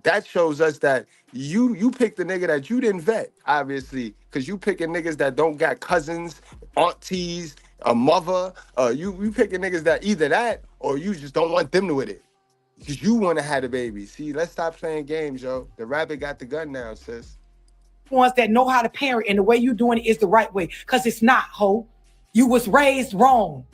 that shows us that you picked the nigga that you didn't vet, obviously. Because you picking niggas that don't got cousins, aunties, a mother. You picking niggas that either that or you just don't want them to with it. Because you want to have a baby. See, let's stop playing games, yo. The rabbit got the gun now, sis. Ones that know how to parent and the way you doing it is the right way. Because it's not, ho. You was raised wrong.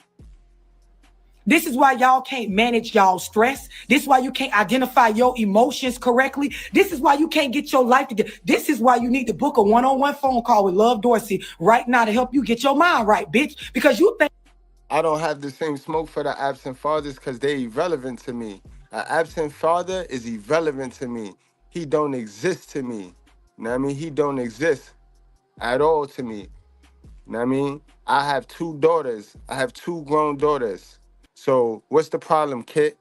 This is why y'all can't manage y'all stress. This is why you can't identify your emotions correctly. This is why you can't get your life together. This is why you need to book a one-on-one phone call with Love Dorsey right now to help you get your mind right, bitch. Because you think I don't have the same smoke for the absent fathers because they're irrelevant to me. An absent father is irrelevant to me. He don't exist to me. You know what I mean? He don't exist at all to me. You know what I mean? I have 2 daughters. I have 2 grown daughters. So what's the problem, kid?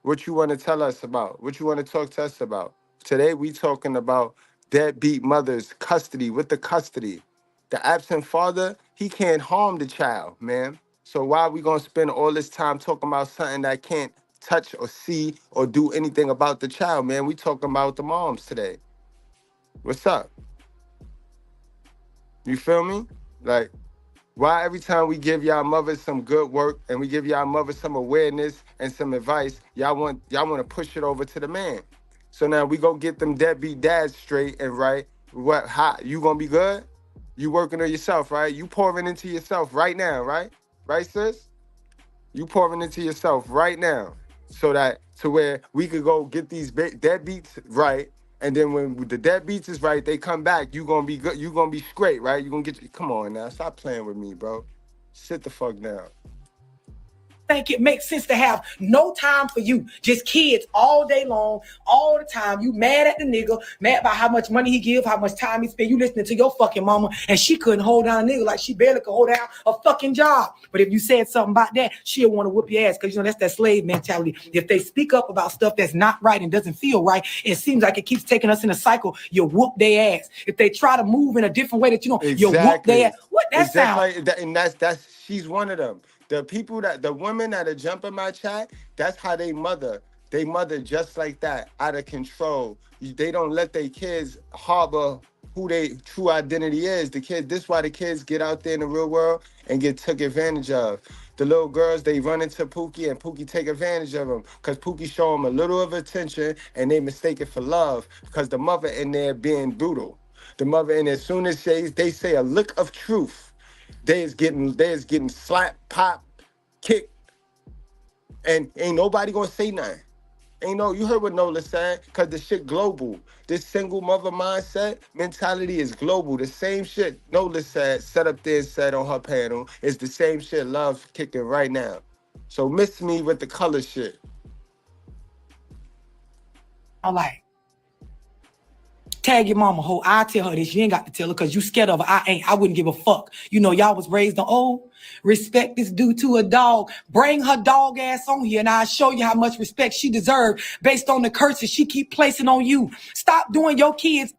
What you want to tell us about? What you want to talk to us about? Today we talking about deadbeat mothers, custody, with the custody. The absent father, he can't harm the child, man. So why are we going to spend all this time talking about something that can't touch or see or do anything about the child, man? We talking about the moms today. What's up? You feel me? Like, Why every time we give y'all mothers some good work and we give y'all mothers some awareness and some advice, y'all want to push it over to the man. So now we go get them deadbeat dads straight and right. What? How you gonna be good? You working on yourself, right? You pouring into yourself right now, right? Right, sis? You pouring into yourself right now, so that to where we could go get these deadbeats right. And then when the deadbeats is right, they come back. You gonna be good. You gonna be straight, right? You gonna get. Come on now, stop playing with me, bro. Sit the fuck down. Think it makes sense to have no time for you, just kids all day long, all the time. You mad at the nigga, mad about how much money he give, how much time he spend. You listening to your fucking mama, and she couldn't hold down a nigga like she barely could hold down a fucking job. But if you said something about that, she'll want to whoop your ass, because you know that's that slave mentality. If they speak up about stuff that's not right and doesn't feel right, it seems like it keeps taking us in a cycle. You whoop their ass. If they try to move in a different way that you know, you whoop their ass. What that sound? Like that, and that's she's one of them. The women that are jumping my chat, that's how they mother just like that, out of control. They don't let their kids harbor who their true identity is. This is why the kids get out there in the real world and get took advantage of. The little girls, they run into Pookie and Pookie take advantage of them because Pookie show them a little of attention and they mistake it for love because the mother in there being brutal. The mother in there, as soon as they say a lick of truth, they is getting slapped, popped, kicked, and ain't nobody gonna say nothing. You heard what Nola said, because the shit global. This single mother mindset mentality is global. The same shit Nola set up there and said on her panel is the same shit Love's kicking right now. So miss me with the color shit. I'm like, tag your mama, ho. I tell her this. You ain't got to tell her because you scared of her. I ain't. I wouldn't give a fuck. You know, y'all was raised on, respect is due to a dog. Bring her dog ass on here and I'll show you how much respect she deserves based on the curses she keep placing on you. Stop doing your kids.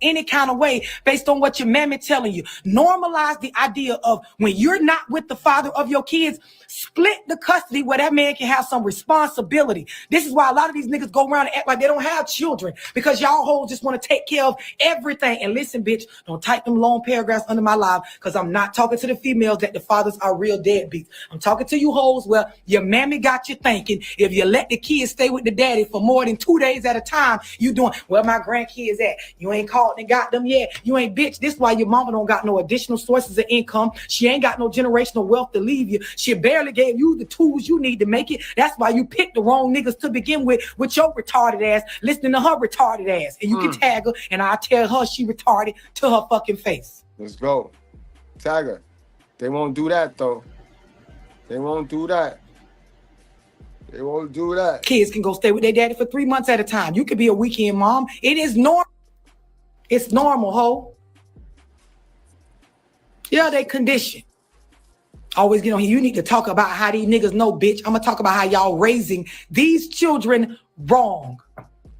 Any kind of way based on what your mammy telling you. Normalize the idea of when you're not with the father of your kids, split the custody where that man can have some responsibility. This is why a lot of these niggas go around and act like they don't have children, because y'all hoes just want to take care of everything. And listen, bitch, don't type them long paragraphs under my live, because I'm not talking to the females that the fathers are real deadbeats. I'm talking to you hoes where your mammy got you thinking if you let the kids stay with the daddy for more than 2 days at a time, you doing, where my grandkids at? You ain't called and got them yet. You ain't, bitch. This is why your mama don't got no additional sources of income. She ain't got no generational wealth to leave you. She barely gave you the tools you need to make it. That's why you picked the wrong niggas to begin with your retarded ass, listening to her retarded ass. And you can tag her and I'll tell her she retarded to her fucking face. Let's go. Tag her. They won't do that though. They won't do that. They won't do that. Kids can go stay with their daddy for 3 months at a time. You could be a weekend mom. It is normal. It's normal, ho. Yeah, they condition. Always get on here. You need to talk about how these niggas know, bitch. I'm going to talk about how y'all raising these children wrong.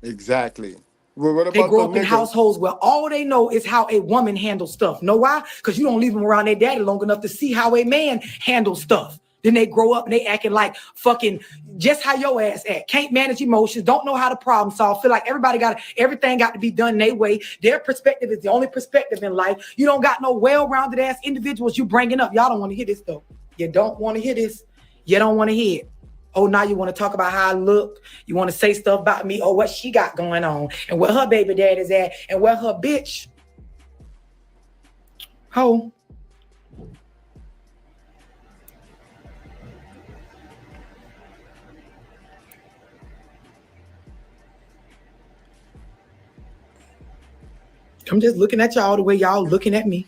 Exactly. Well, what about they grow up in niggas? households where all they know is how a woman handles stuff. Know why? Because you don't leave them around their daddy long enough to see how a man handles stuff. Then they grow up and they acting like fucking just how your ass act. Can't manage emotions, don't know how to problem solve. Feel like everything got to be done their way. Their perspective is the only perspective in life. You don't got no well-rounded ass individuals you bringing up. Y'all don't want to hear this though. You don't want to hear this. You don't want to hear it. Oh, now you want to talk about how I look. You want to say stuff about me. Oh, what she got going on and where her baby dad is at and where her bitch. Ho. I'm just looking at y'all the way y'all looking at me.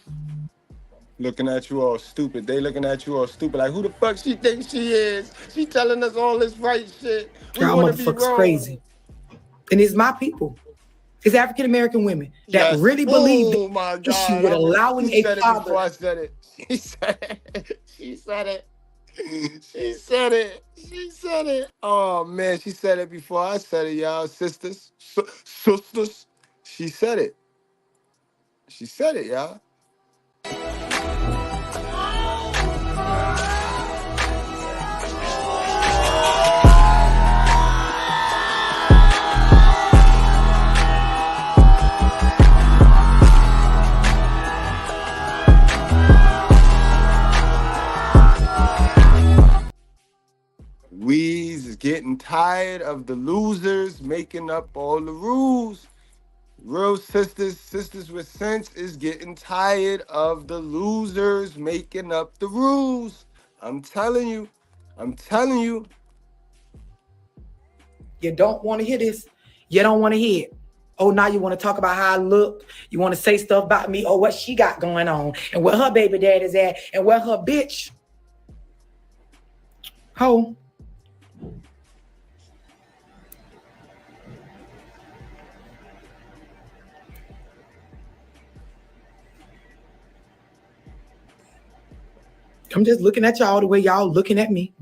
Looking at you all stupid. They looking at you all stupid. Like, who the fuck she thinks she is? She telling us all this right shit. We Y'all want to be motherfuckers wrong. crazy. And it's my people. It's African American women that really believe Oh my the issue God. with allowing She a said it father. before I said it. She said it. She said it. She said it. She said it. Oh man, she said it before I said it, y'all. Sisters. Sisters. She said it. She said it, y'all. We's getting tired of the losers making up all the rules. Real sisters with sense is getting tired of the losers making up the rules. I'm telling you. I'm telling you. You don't want to hear this. You don't want to hear it. Oh, now you want to talk about how I look. You want to say stuff about me or what she got going on and where her baby dad is at and where her bitch. Ho. I'm just looking at y'all the way y'all looking at me.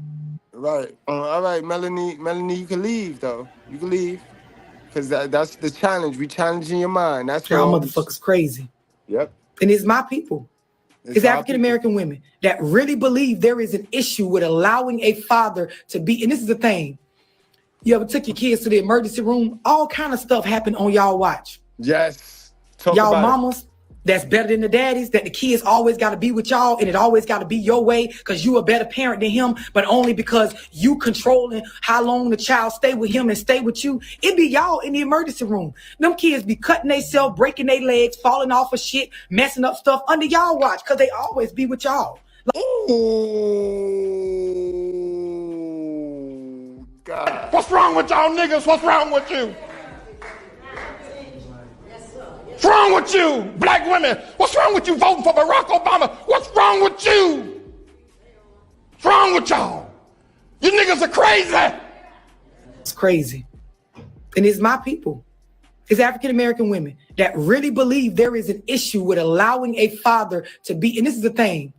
Right. All right, Melanie, you can leave though. You can leave. Because that's the challenge. We challenging your mind. That's Y'all all. motherfuckers crazy. Yep. And it's my people. It's African American women that really believe there is an issue with allowing a father to be. And this is the thing. You ever took your kids to the emergency room? All kind of stuff happened on y'all watch. Yes. Y'all mamas that's better than the daddies, that the kids always got to be with y'all and it always got to be your way because you a better parent than him, but only because you controlling how long the child stay with him and stay with you. It be y'all in the emergency room. Them kids be cutting themselves, breaking their legs, falling off of shit, messing up stuff under y'all watch because they always be with y'all. Oh, God. What's wrong with y'all niggas? What's wrong with you? What's wrong with you, black women? What's wrong with you voting for Barack Obama? What's wrong with you? What's wrong with y'all? You niggas are crazy. It's crazy. And it's my people. It's African American women that really believe there is an issue with allowing a father to be. And this is the thing.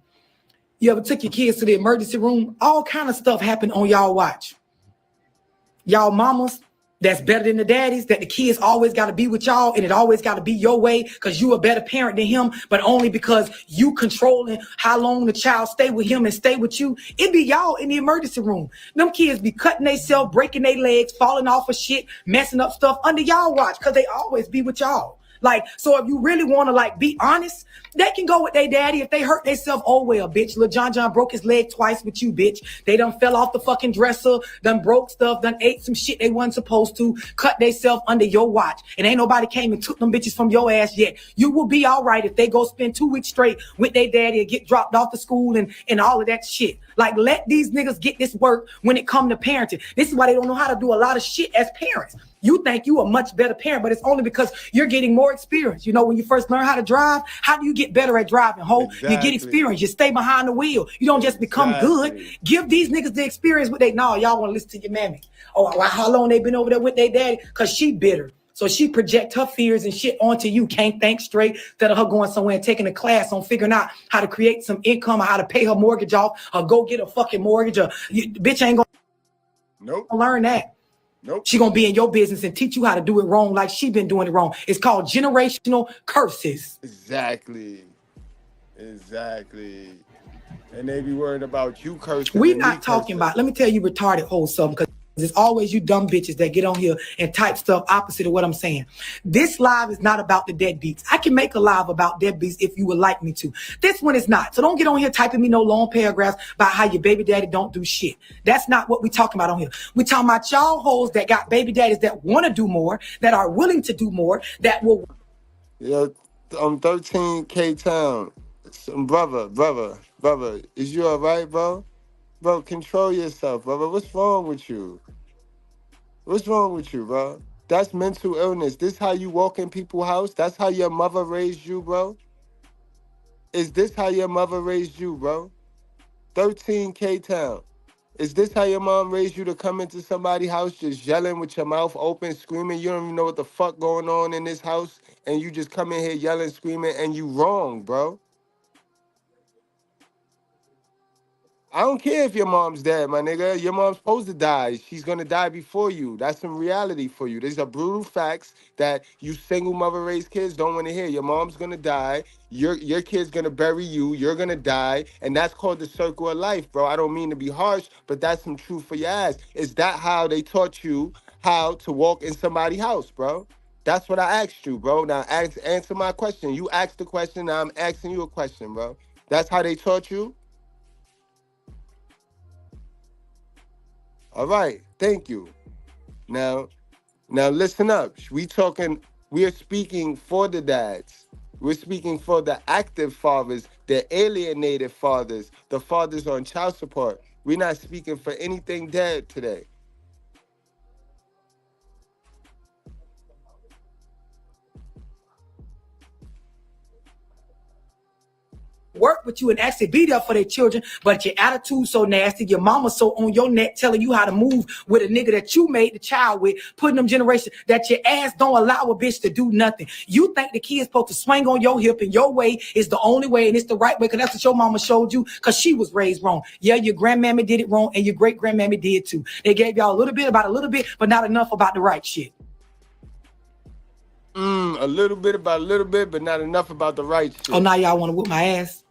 You ever took your kids to the emergency room? All kind of stuff happened on y'all watch. Y'all mamas that's better than the daddies, that the kids always got to be with y'all and it always got to be your way because you a better parent than him, but only because you controlling how long the child stay with him and stay with you. It be y'all in the emergency room. Them kids be cutting themselves, breaking their legs, falling off of shit, messing up stuff under y'all watch because they always be with y'all. Like, so if you really want to like be honest, they can go with their daddy. If they hurt themselves, oh well, bitch. Lil John broke his leg twice with you, bitch. They done fell off the fucking dresser, done broke stuff, done ate some shit they wasn't supposed to, cut themselves under your watch. And ain't nobody came and took them bitches from your ass yet. You will be all right if they go spend 2 weeks straight with their daddy and get dropped off to school and all of that shit. Like, let these niggas get this work when it come to parenting. This is why they don't know how to do a lot of shit as parents. You think you a much better parent, but it's only because you're getting more experience. You know, when you first learn how to drive, how do you get better at driving? Exactly. You get experience. You stay behind the wheel. You don't just become good. Give these niggas the experience with they. No, y'all want to listen to your mammy. Oh, how long they been over there with their daddy? Because she bitter. So she project her fears and shit onto you. Can't think straight. Instead of her going somewhere and taking a class on figuring out how to create some income or how to pay her mortgage off or go get a fucking mortgage. Or bitch ain't gonna learn that. Nope. She gonna be in your business and teach you how to do it wrong like she been doing it wrong. It's called generational curses. Exactly. And they be worried about you cursing. We not talking about, let me tell you retarded whole something, because it's always you dumb bitches that get on here and type stuff opposite of what I'm saying. This live is not about the deadbeats. I can make a live about deadbeats if you would like me to. This one is not. So don't get on here typing me no long paragraphs about how your baby daddy don't do shit. That's not what we talking about on here. We talking about y'all hoes that got baby daddies that want to do more, that are willing to do more, that will. Yeah, 13K Town. Brother, is you all right, bro? Bro, control yourself, brother. What's wrong with you? What's wrong with you, bro? That's mental illness. This how you walk in people's house? That's how your mother raised you, bro? Is this how your mother raised you, bro? 13K Town. Is this how your mom raised you to come into somebody's house just yelling with your mouth open, screaming? You don't even know what the fuck going on in this house, and you just come in here yelling, screaming, and you wrong, bro. I don't care if your mom's dead, my nigga. Your mom's supposed to die. She's gonna die before you. That's some reality for you. These are brutal facts that you single mother raised kids don't want to hear. Your mom's gonna die. Your kid's gonna bury you. You're gonna die, and that's called the circle of life, bro. I don't mean to be harsh, but that's some truth for your ass. Is that how they taught you how to walk in somebody's house, bro? That's what I asked you, bro. Now answer my question. You asked the question. Now I'm asking you a question, bro. That's how they taught you? All right, thank you. Now listen up. We are speaking for the dads. We're speaking for the active fathers, the alienated fathers, the fathers on child support. We're not speaking for anything dead today. Work with you and actually be there for their children, but your attitude so nasty, your mama so on your neck telling you how to move with a nigga that you made the child with, putting them generations that your ass don't allow a bitch to do nothing. You think the kid's supposed to swing on your hip and your way is the only way and it's the right way because that's what your mama showed you because she was raised wrong. Yeah, your grandmammy did it wrong and your great grandmammy did too. They gave y'all a little bit, but not enough about the right shit. A little bit about a little bit, but not enough about the right shit. Oh, now y'all want to whoop my ass?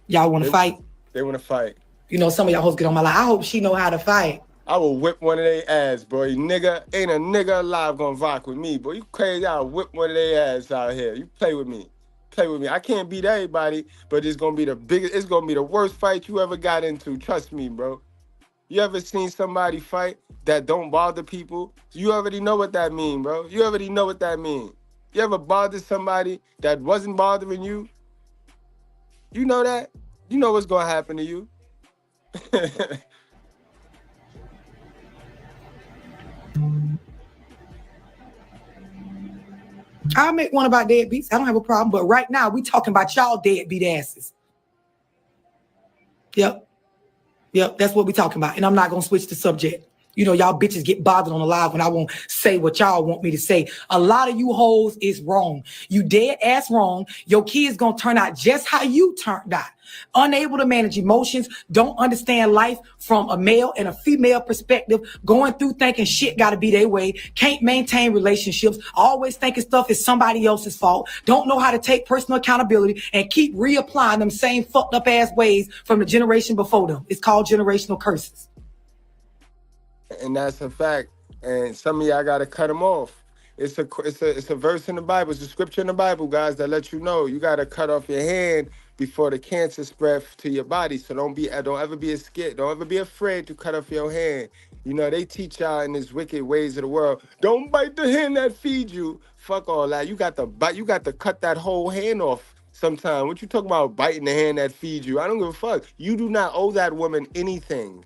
Y'all want to fight? They want to fight. You know, some of y'all hoes get on my line. I hope she know how to fight. I will whip one of their ass, boy. Nigga, ain't a nigga alive gonna rock with me, boy. You crazy? I'll whip one of their ass out here. You play with me. Play with me. I can't beat everybody, but it's gonna be the biggest, it's gonna be the worst fight you ever got into. Trust me, bro. You ever seen somebody fight that don't bother people? You already know what that mean, bro. You already know what that mean. You ever bothered somebody that wasn't bothering you? You know that? You know what's gonna happen to you. I'll make one about deadbeats. I don't have a problem. But right now, we talking about y'all deadbeat asses. Yep, that's what we talking about. And I'm not gonna switch the subject. You know, y'all bitches get bothered on the live when I won't say what y'all want me to say. A lot of you hoes is wrong. You dead ass wrong. Your kids gonna turn out just how you turned out. Unable to manage emotions, don't understand life from a male and a female perspective, going through thinking shit gotta be their way, can't maintain relationships, always thinking stuff is somebody else's fault, don't know how to take personal accountability, and keep reapplying them same fucked up ass ways from the generation before them. It's called generational curses. And that's a fact. And some of y'all gotta cut them off. It's a verse in the Bible. It's a scripture in the Bible, guys, that let you know you gotta cut off your hand before the cancer spread to your body. So don't ever be scared. Don't ever be afraid to cut off your hand. You know, they teach y'all in these wicked ways of the world. Don't bite the hand that feeds you. Fuck all that. You got to bite. You got to cut that whole hand off sometime. What you talking about biting the hand that feeds you? I don't give a fuck. You do not owe that woman anything.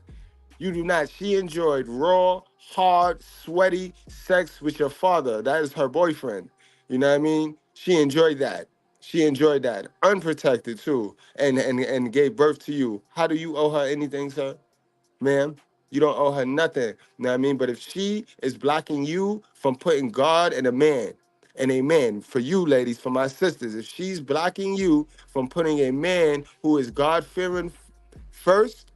You do not. She enjoyed raw, hard, sweaty sex with your father. That is her boyfriend. You know what I mean? She enjoyed that. She enjoyed that. Unprotected too. And gave birth to you. How do you owe her anything, sir? Ma'am? You don't owe her nothing. You know what I mean? But if she is blocking you from putting God and a man, for you ladies, for my sisters, if she's blocking you from putting a man who is God-fearing first,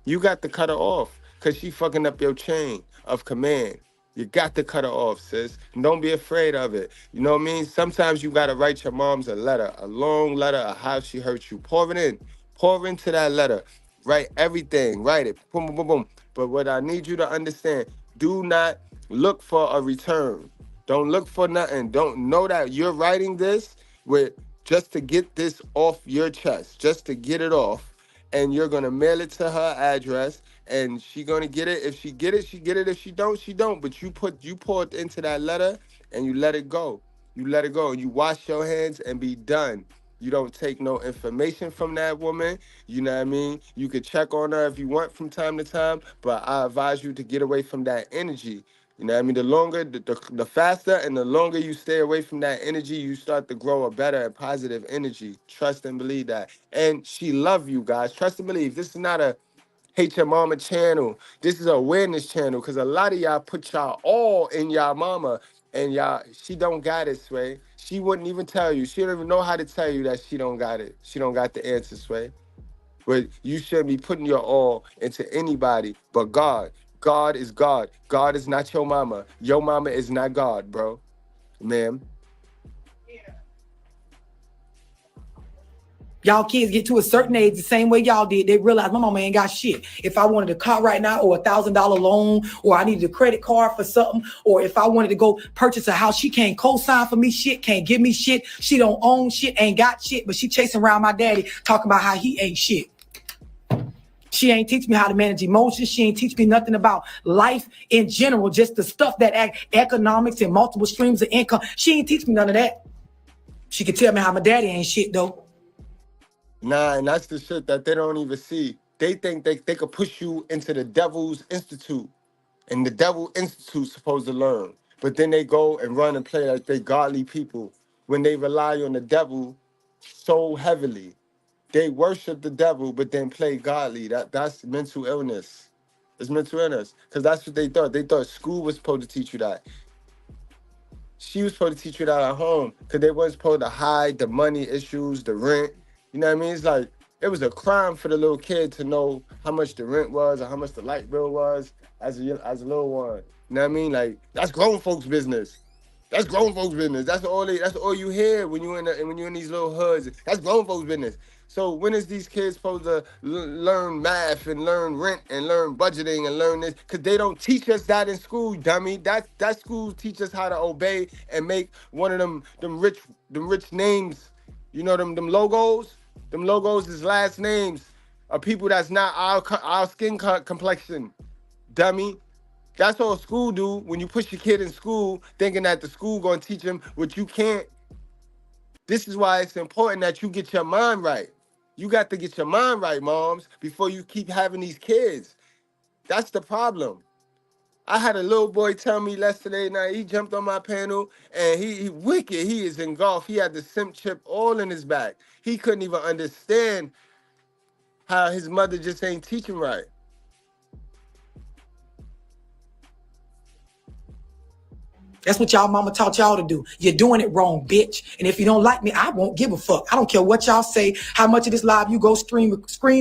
you got to cut her off because she fucking up your chain of command. You got to cut her off, sis. And don't be afraid of it. You know what I mean? Sometimes you got to write your moms a letter, a long letter of how she hurt you. Pour it in. Pour into that letter. Write everything. Write it. Boom, boom, boom, boom. But what I need you to understand, do not look for a return. Don't look for nothing. Don't know that you're writing this with just to get this off your chest, just to get it off. And you're going to mail it to her address, and she going to get it. If she get it, she get it. If she don't, she don't. But you pour it into that letter, and you let it go. You let it go, and you wash your hands and be done. You don't take no information from that woman. You know what I mean? You could check on her if you want from time to time, but I advise you to get away from that energy. You know what I mean? The longer, the faster and the longer you stay away from that energy, you start to grow a better and positive energy. Trust and believe that. And she love you guys. Trust and believe. This is not a hate your mama channel. This is an awareness channel because a lot of y'all put y'all all in y'all mama and y'all, she don't got it, Sway. She wouldn't even tell you. She don't even know how to tell you that she don't got it. She don't got the answer, Sway. But you shouldn't be putting your all into anybody but God. God is God. God is not your mama. Your mama is not God, bro. Ma'am. Y'all kids get to a certain age the same way y'all did. They realize my mama ain't got shit. If I wanted a car right now or $1,000 loan, or I needed a credit card for something, or if I wanted to go purchase a house, she can't co-sign for me shit, can't give me shit. She don't own shit, ain't got shit, but she chasing around my daddy talking about how he ain't shit. She ain't teach me how to manage emotions. She ain't teach me nothing about life in general, just the stuff that economics and multiple streams of income. She ain't teach me none of that. She can tell me how my daddy ain't shit though. Nah, and that's the shit that they don't even see. They think they could push you into the devil's institute. And the devil institute's supposed to learn. But then they go and run and play like they godly people when they rely on the devil so heavily. They worship the devil, but then play godly. That's mental illness. It's mental illness. Because that's what they thought. They thought school was supposed to teach you that. She was supposed to teach you that at home. Because they weren't supposed to hide the money issues, the rent. You know what I mean? It's like, it was a crime for the little kid to know how much the rent was or how much the light bill was as a little one. You know what I mean? Like, that's grown folks' business. That's grown folks' business. That's all you hear when you in these little hoods. That's grown folks' business. So when is these kids supposed to learn math and learn rent and learn budgeting and learn this? Because they don't teach us that in school, dummy. That school teach us how to obey and make one of them rich names. You know them logos. Them logos is last names of people that's not our skin complexion, dummy. That's all school do when you push your kid in school thinking that the school gonna teach him what you can't. This is why it's important that you get your mind right. You got to get your mind right, moms, before you keep having these kids. That's the problem. I had a little boy tell me yesterday night, he jumped on my panel and he wicked, he is in golf. He had the simp chip all in his back. He couldn't even understand how his mother just ain't teaching right. That's what y'all mama taught y'all to do. You're doing it wrong, bitch. And if you don't like me, I won't give a fuck. I don't care what y'all say, how much of this live you go screen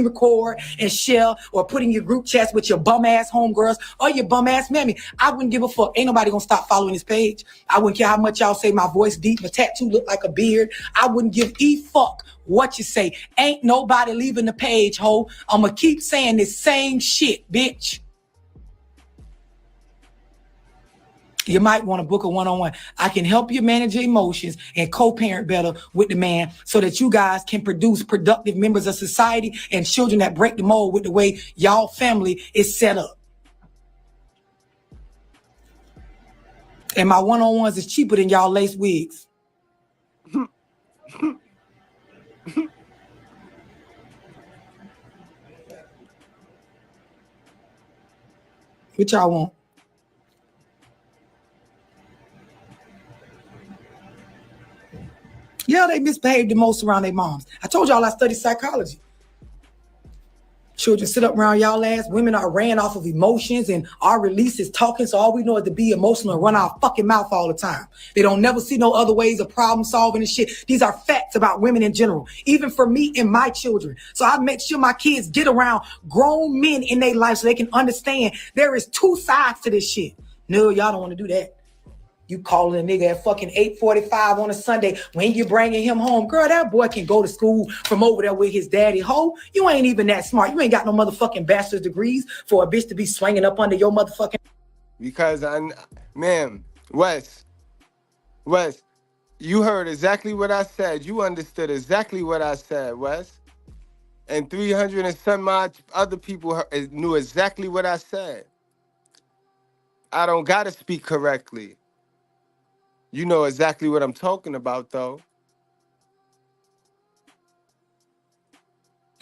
record and share or put in your group chats with your bum ass homegirls or your bum ass mammy. I wouldn't give a fuck. Ain't nobody gonna stop following this page. I wouldn't care how much y'all say my voice deep, my tattoo look like a beard. I wouldn't give a fuck what you say. Ain't nobody leaving the page, ho. I'ma keep saying this same shit, bitch. You might want to book a one-on-one. I can help you manage your emotions and co-parent better with the man so that you guys can produce productive members of society and children that break the mold with the way y'all family is set up. And my one-on-ones is cheaper than y'all lace wigs. What y'all want? Yeah, they misbehave the most around their moms. I told y'all I study psychology. Children sit up around y'all ass. Women are ran off of emotions and our release is talking. So all we know is to be emotional and run our fucking mouth all the time. They don't never see no other ways of problem solving and shit. These are facts about women in general, even for me and my children. So I make sure my kids get around grown men in their life so they can understand there is two sides to this shit. No, y'all don't want to do that. You calling a nigga at fucking 8:45 on a Sunday when you bringing him home. Girl, that boy can go to school from over there with his daddy. Ho, you ain't even that smart. You ain't got no motherfucking bachelor's degrees for a bitch to be swinging up under your motherfucking... Because, ma'am, Wes, you heard exactly what I said. You understood exactly what I said, Wes. And 300 and some odd other people knew exactly what I said. I don't got to speak correctly. You know exactly what I'm talking about, though.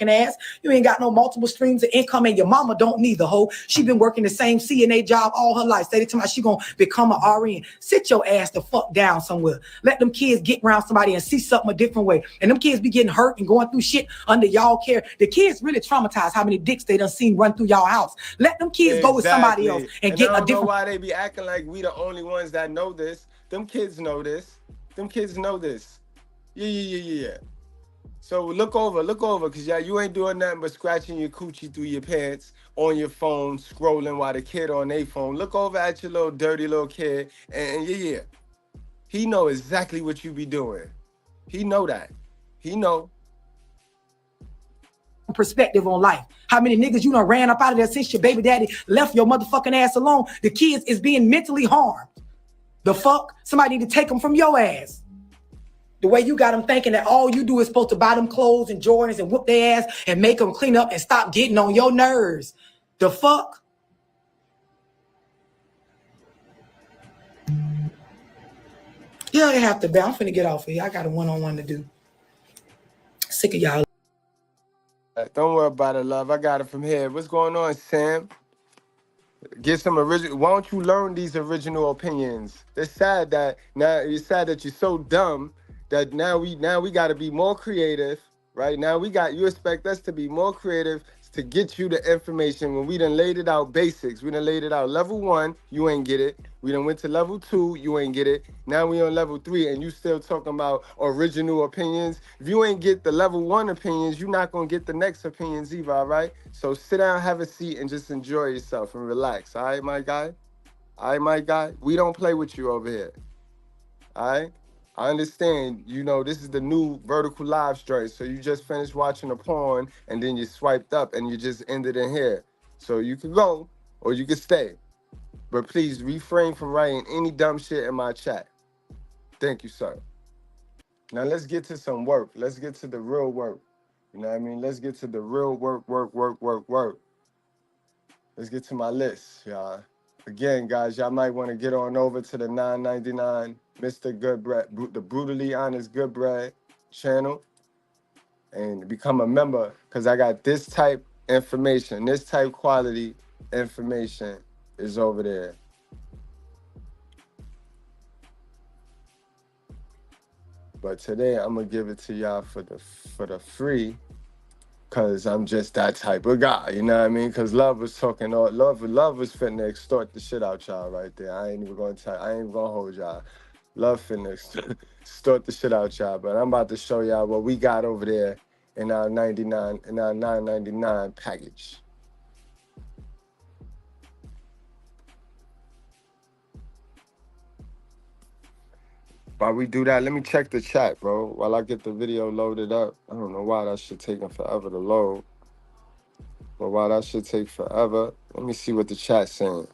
ass. You ain't got no multiple streams of income, and your mama don't neither, ho. She been working the same CNA job all her life. Say to me, she gonna become an RN. Sit your ass the fuck down somewhere. Let them kids get around somebody and see something a different way. And them kids be getting hurt and going through shit under y'all care. The kids really traumatized how many dicks they done seen run through y'all house. Let them kids go with somebody else and get I a don't different. know why they be acting like we the only ones that know this. Them kids know this. Them kids know this. Yeah. So look over, because you ain't doing nothing but scratching your coochie through your pants on your phone, scrolling while the kid on their phone. Look over at your little dirty little kid, and yeah. He know exactly what you be doing. He know that. He know. Perspective on life. How many niggas you done ran up out of there since your baby daddy left your motherfucking ass alone? The kids is being mentally harmed. The fuck? Somebody need to take them from your ass. The way you got them thinking that all you do is supposed to buy them clothes and Jordans and whoop their ass and make them clean up and stop getting on your nerves. The fuck? Yeah, they have to be. I'm finna get off of here. I got a one-on-one to do. Sick of y'all. Don't worry about it, love. I got it from here. What's going on, Sam? Get some original. Why don't you learn these original opinions? It's sad that you're so dumb that now we got to be more creative, right? Now you expect us to be more creative to get you the information when we done laid it out basics. We done laid it out level 1, you ain't get it. We done went to level 2, you ain't get it. Now we on level 3 and you still talking about original opinions. If you ain't get the level 1 opinions, you're not gonna get the next opinions either, all right? So sit down, have a seat, and just enjoy yourself and relax, all right, my guy? All right, my guy? We don't play with you over here, all right? I understand, this is the new vertical live stream. So you just finished watching a porn and then you swiped up and you just ended in here. So you can go or you can stay. But please refrain from writing any dumb shit in my chat. Thank you, sir. Now let's get to some work. Let's get to the real work. You know what I mean? Let's get to the real work. Let's get to my list, y'all. Again, guys, y'all might want to get on over to the $9.99 Mr. Goodbread, the Brutally Honest Goodbread channel and become a member because I got this type information, this type quality information is over there. But today I'm gonna give it to y'all for the free. Cause I'm just that type of guy, you know what I mean? Cause love was talking all love was finna extort the shit out y'all right there. I ain't even gonna hold y'all. Love finna extort the shit out y'all, but I'm about to show y'all what we got over there in our $9.99 package. While we do that, let me check the chat, bro. While I get the video loaded up. I don't know why that shit taking forever to load. But while that shit take forever, let me see what the chat's saying.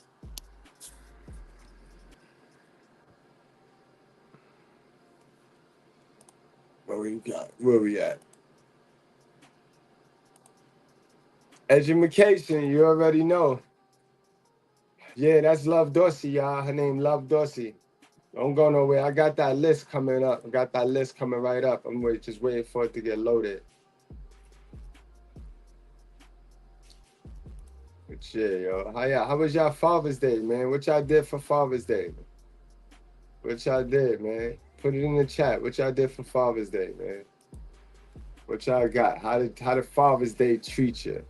What we got? Where we at? Education, you already know. Yeah, that's Love Dorsey, y'all. Her name Love Dorsey. Don't go nowhere. I got that list coming up. I got that list coming right up. I'm just waiting for it to get loaded. But yeah, yo. How was y'all Father's Day, man? What y'all did for Father's Day? What y'all did, man? Put it in the chat. What y'all did for Father's Day, man? What y'all got? How did Father's Day treat you?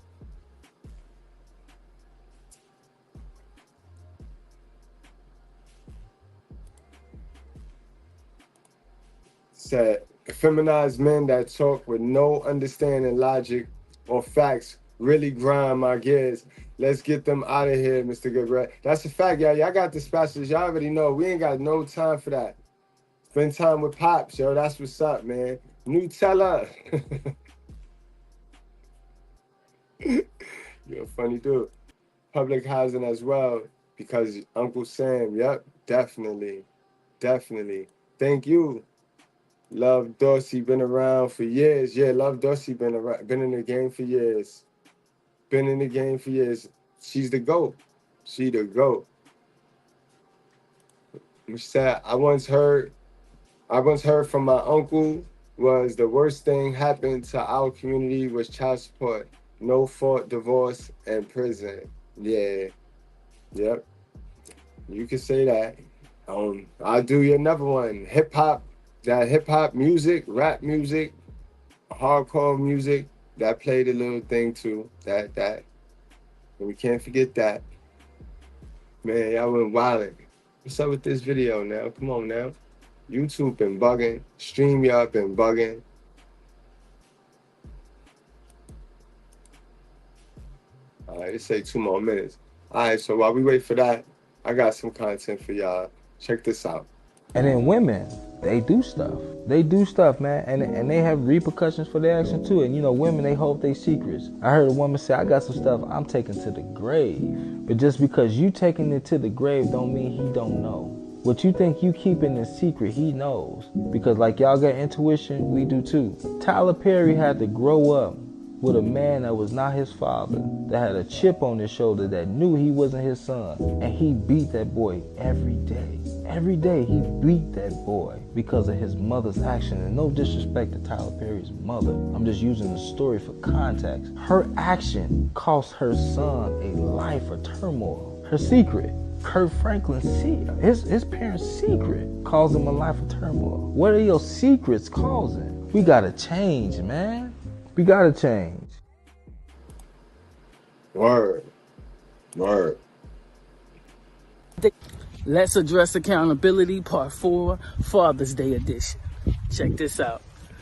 Said feminized men that talk with no understanding, logic, or facts really grind my gears. Let's get them out of here, Mr. Goodbread. That's a fact, y'all. Y'all got the specials. Y'all already know. We ain't got no time for that. Spend time with Pops, yo. That's what's up, man. Nutella. You're a funny dude. Public housing as well, because Uncle Sam, yep, definitely. Thank you. Love Dorsey, been around for years. Yeah, Love Dorsey been in the game for years. She's the GOAT. She the GOAT. She said, I once heard from my uncle was the worst thing happened to our community was child support, no fault divorce, and prison. Yeah, yep, you can say that. I'll do you another one. Hip hop, that hip hop music, rap music, hardcore music, that played a little thing too. That we can't forget that. Man, y'all went wildin'. What's up with this video now? Come on now. YouTube been bugging. StreamYard been bugging. All right, let's say 2 more minutes. All right, so while we wait for that, I got some content for y'all. Check this out. And then women, they do stuff. They do stuff, man, and they have repercussions for their action too. And you know, women, they hold their secrets. I heard a woman say, I got some stuff I'm taking to the grave. But just because you taking it to the grave don't mean he don't know. What you think you keeping in secret, he knows. Because like y'all got intuition, we do too. Tyler Perry had to grow up with a man that was not his father, that had a chip on his shoulder, that knew he wasn't his son. And he beat that boy every day. Every day he beat that boy because of his mother's action. And no disrespect to Tyler Perry's mother. I'm just using the story for context. Her action cost her son a life of turmoil. Her secret, Kurt Franklin's his parents' secret caused him a life of turmoil. What are your secrets causing? We gotta change, man. We gotta change. Word. Word. Let's address accountability, part 4, Father's Day edition. Check this out.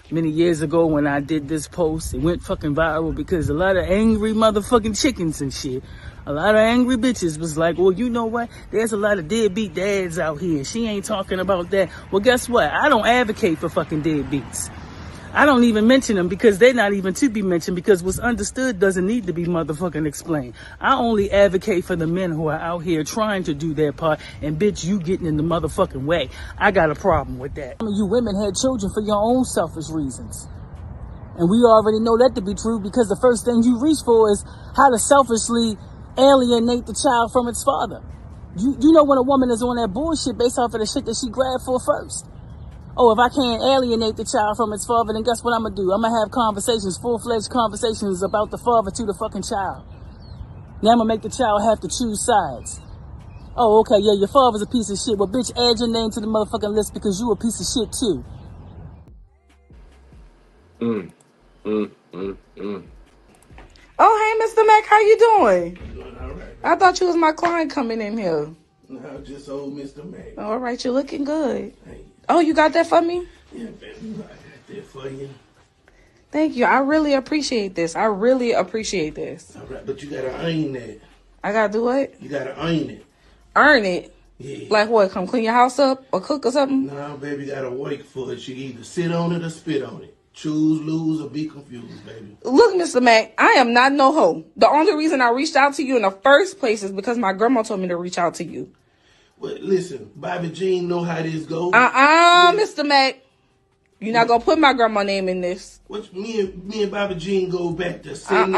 Many years ago when I did this post, it went fucking viral because a lot of angry motherfucking chickens and shit, a lot of angry bitches was like, well, you know what? There's a lot of deadbeat dads out here. She ain't talking about that. Well, guess what? I don't advocate for fucking deadbeats. I don't even mention them because they're not even to be mentioned, because what's understood doesn't need to be motherfucking explained. I only advocate for the men who are out here trying to do their part, and bitch, you getting in the motherfucking way. I got a problem with that. Some of you women had children for your own selfish reasons. And we already know that to be true, because the first thing you reach for is how to selfishly alienate the child from its father. You know when a woman is on that bullshit based off of the shit that she grabbed for first. Oh, if I can't alienate the child from its father, then guess what I'm going to do? I'm going to have conversations, full-fledged conversations about the father to the fucking child. Now I'm going to make the child have to choose sides. Oh, okay, yeah, your father's a piece of shit. Well, bitch, add your name to the motherfucking list because you a piece of shit, too. Oh, hey, Mr. Mac, how you doing? Doing all right. I thought you was my client coming in here. No, just old Mr. Mac. All right, you're looking good. Thank you. Oh, you got that for me? Yeah, baby, I got that for you. Thank you. I really appreciate this. I really appreciate this. All right, but you gotta earn that. I gotta do what? You gotta earn it. Earn it? Yeah. Like what? Come clean your house up or cook or something? No, baby, you gotta work for it. You either sit on it or spit on it. Choose, lose, or be confused, baby. Look, Mr. Mac, I am not no hoe. The only reason I reached out to you in the first place is because my grandma told me to reach out to you. Well, listen, Bobby Jean know how this goes. Mr. Mac. You're not gonna put my grandma name in this. What me and Bobby Jean go back to same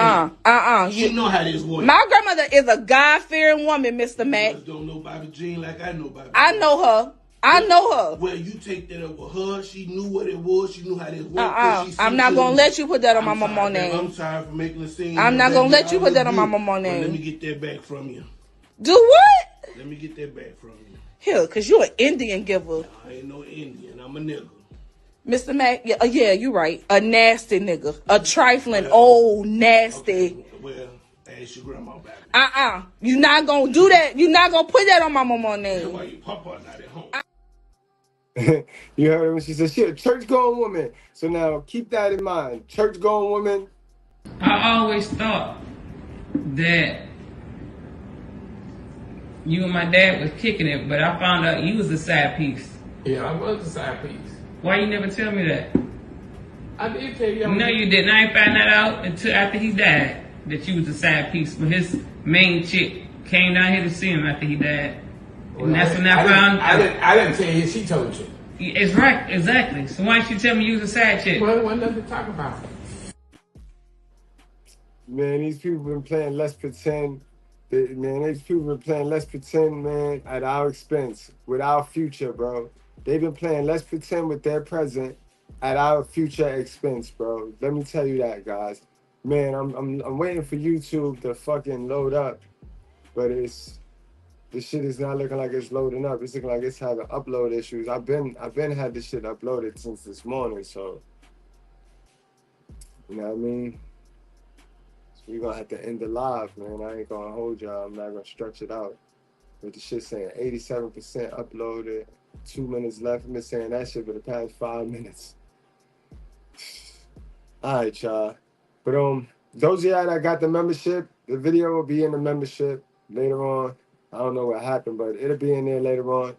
You know how this works. My grandmother is a God-fearing woman, Mr. Mac. You just don't know Bobby Jean like I know Bobby Jean. I know her. I know her. Well, you take that up with her. She knew what it was. She knew how this worked. I'm not gonna let you put that on my mama name. I'm sorry for making a scene. I'm not gonna let you put that on my mama name. Let me get that back from you. Do what? Let me get that back from you. Here, cause you're an Indian giver. I ain't no Indian. I'm a nigga. Mr. Mac, yeah, you're right. A nasty nigga. A trifling, old, nasty. Okay, well, ask your grandma about it. You're not gonna do that. You're not gonna put that on my mama name. That's why your papa not at home. You heard her when she said she a church-going woman. So now keep that in mind. Church-going woman. I always thought that you and my dad was kicking it, but I found out you was a side piece. Yeah, I was a side piece. Why you never tell me that? I did tell you. No, you didn't. I ain't found that out until after he died, that you was a side piece. When his main chick came down here to see him after he died. Well, and that's when I found out. I didn't tell you, she told you. It's right, exactly. So why didn't you tell me you was a side chick? Well, there wasn't nothing to talk about. Man, these people been playing Let's Pretend. These people been playing Let's Pretend, man, at our expense, with our future, bro. They've been playing Let's Pretend with their present at our future expense, bro. Let me tell you that, guys. Man, I'm waiting for YouTube to fucking load up, but this shit is not looking like it's loading up. It's looking like it's having upload issues. I've been had this shit uploaded since this morning, so you know what I mean? So we're gonna have to end the live, man. I ain't gonna hold y'all. I'm not gonna stretch it out. But the shit saying 87% uploaded, 2 minutes left. I've been saying that shit for the past 5 minutes. All right, y'all. But those of y'all that got the membership, the video will be in the membership later on. I don't know what happened, but it'll be in there later on.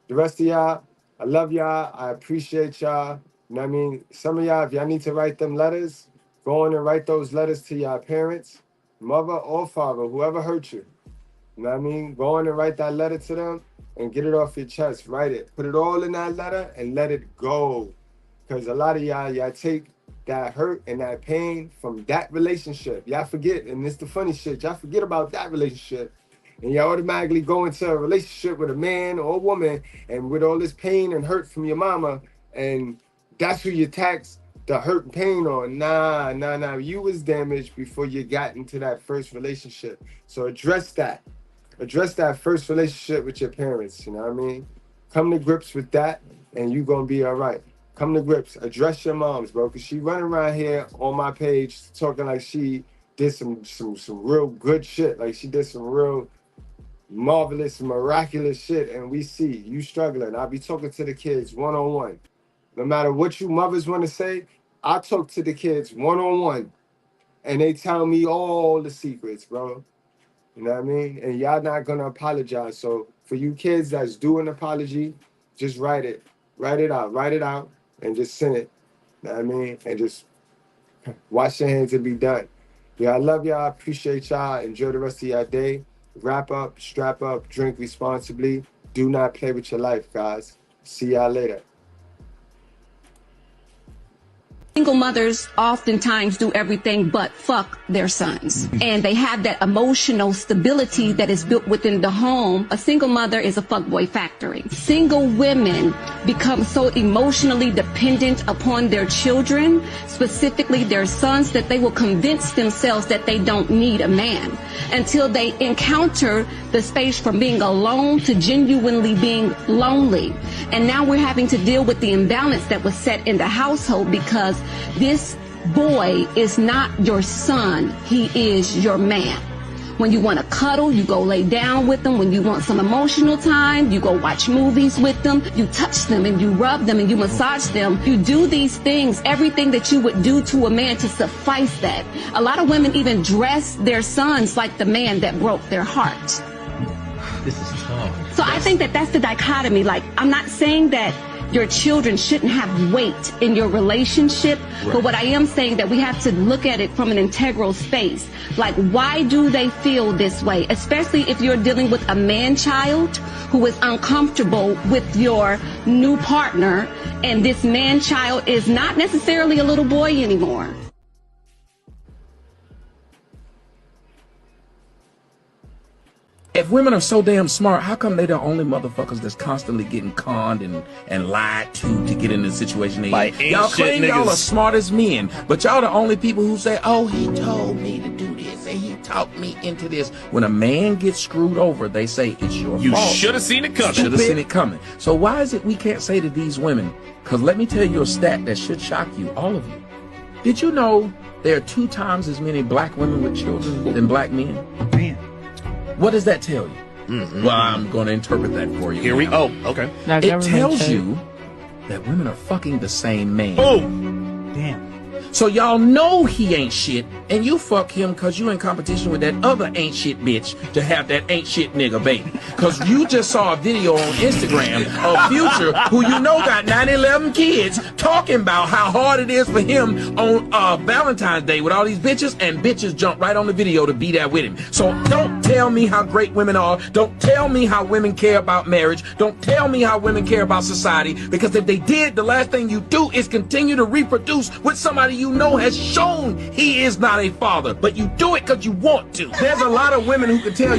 The rest of y'all, I love y'all. I appreciate y'all. You know what I mean? Some of y'all, if y'all need to write them letters, go on and write those letters to your parents, mother or father, whoever hurt you. You know what I mean? Go on and write that letter to them and get it off your chest. Write it. Put it all in that letter and let it go. Because a lot of y'all take that hurt and that pain from that relationship. Y'all forget, and it's the funny shit, y'all forget about that relationship. And y'all automatically go into a relationship with a man or a woman and with all this pain and hurt from your mama, and that's who you tax the hurt and pain on. Nah. You was damaged before you got into that first relationship. So address that. Address that first relationship with your parents, you know what I mean? Come to grips with that, and you gonna be all right. Come to grips. Address your moms, bro, because she running around here on my page talking like she did some real good shit. Like she did some real marvelous, miraculous shit, and we see you struggling. I'll be talking to the kids one-on-one. No matter what you mothers want to say, I talk to the kids one-on-one, and they tell me all the secrets, bro. You know what I mean? And y'all not gonna apologize. So for you kids that's due an apology, just write it out, and just send it. You know what I mean? And just wash your hands and be done. Yeah, I love y'all. Appreciate y'all. Enjoy the rest of your day. Wrap up, strap up, drink responsibly. Do not play with your life, guys. See y'all later. Single mothers oftentimes do everything but fuck their sons. And they have that emotional stability that is built within the home. A single mother is a fuckboy factory. Single women become so emotionally dependent upon their children, specifically their sons, that they will convince themselves that they don't need a man until they encounter the space from being alone to genuinely being lonely. And now we're having to deal with the imbalance that was set in the household, because this boy is not your son, he is your man. When you want to cuddle, you go lay down with them. When you want some emotional time, you go watch movies with them. You touch them and you rub them and you massage them. You do these things, everything that you would do to a man to suffice that. A lot of women even dress their sons like the man that broke their heart. This is tough. So I think that that's the dichotomy. Like, I'm not saying that your children shouldn't have weight in your relationship, but what I am saying that we have to look at it from an integral space. Like, why do they feel this way? Especially if you're dealing with a man-child who is uncomfortable with your new partner, and this man-child is not necessarily a little boy anymore. If women are so damn smart, how come they the only motherfuckers that's constantly getting conned and lied to get in the situation they in? Y'all claim y'all are smart as men, but y'all the only people who say, oh, he told me to do this and he talked me into this. When a man gets screwed over, they say it's your fault. You should have seen it coming. Should have seen it coming. So why is it we can't say to these women, because let me tell you a stat that should shock you, all of you. Did you know there are 2 times as many black women with children than black men? Man. What does that tell you? Well, I'm going to interpret that for you. Here we go. Okay. It tells you that women are fucking the same man. Boom. Damn. So y'all know he ain't shit, and you fuck him because you in competition with that other ain't shit bitch to have that ain't shit nigga baby. Because you just saw a video on Instagram of Future, who you know got 9-11 kids, talking about how hard it is for him on Valentine's Day with all these bitches, and bitches jump right on the video to be there with him. So don't tell me how great women are. Don't tell me how women care about marriage. Don't tell me how women care about society, because if they did, the last thing you do is continue to reproduce with somebody you know has shown he is not a father, but you do it because you want to. There's a lot of women who can tell you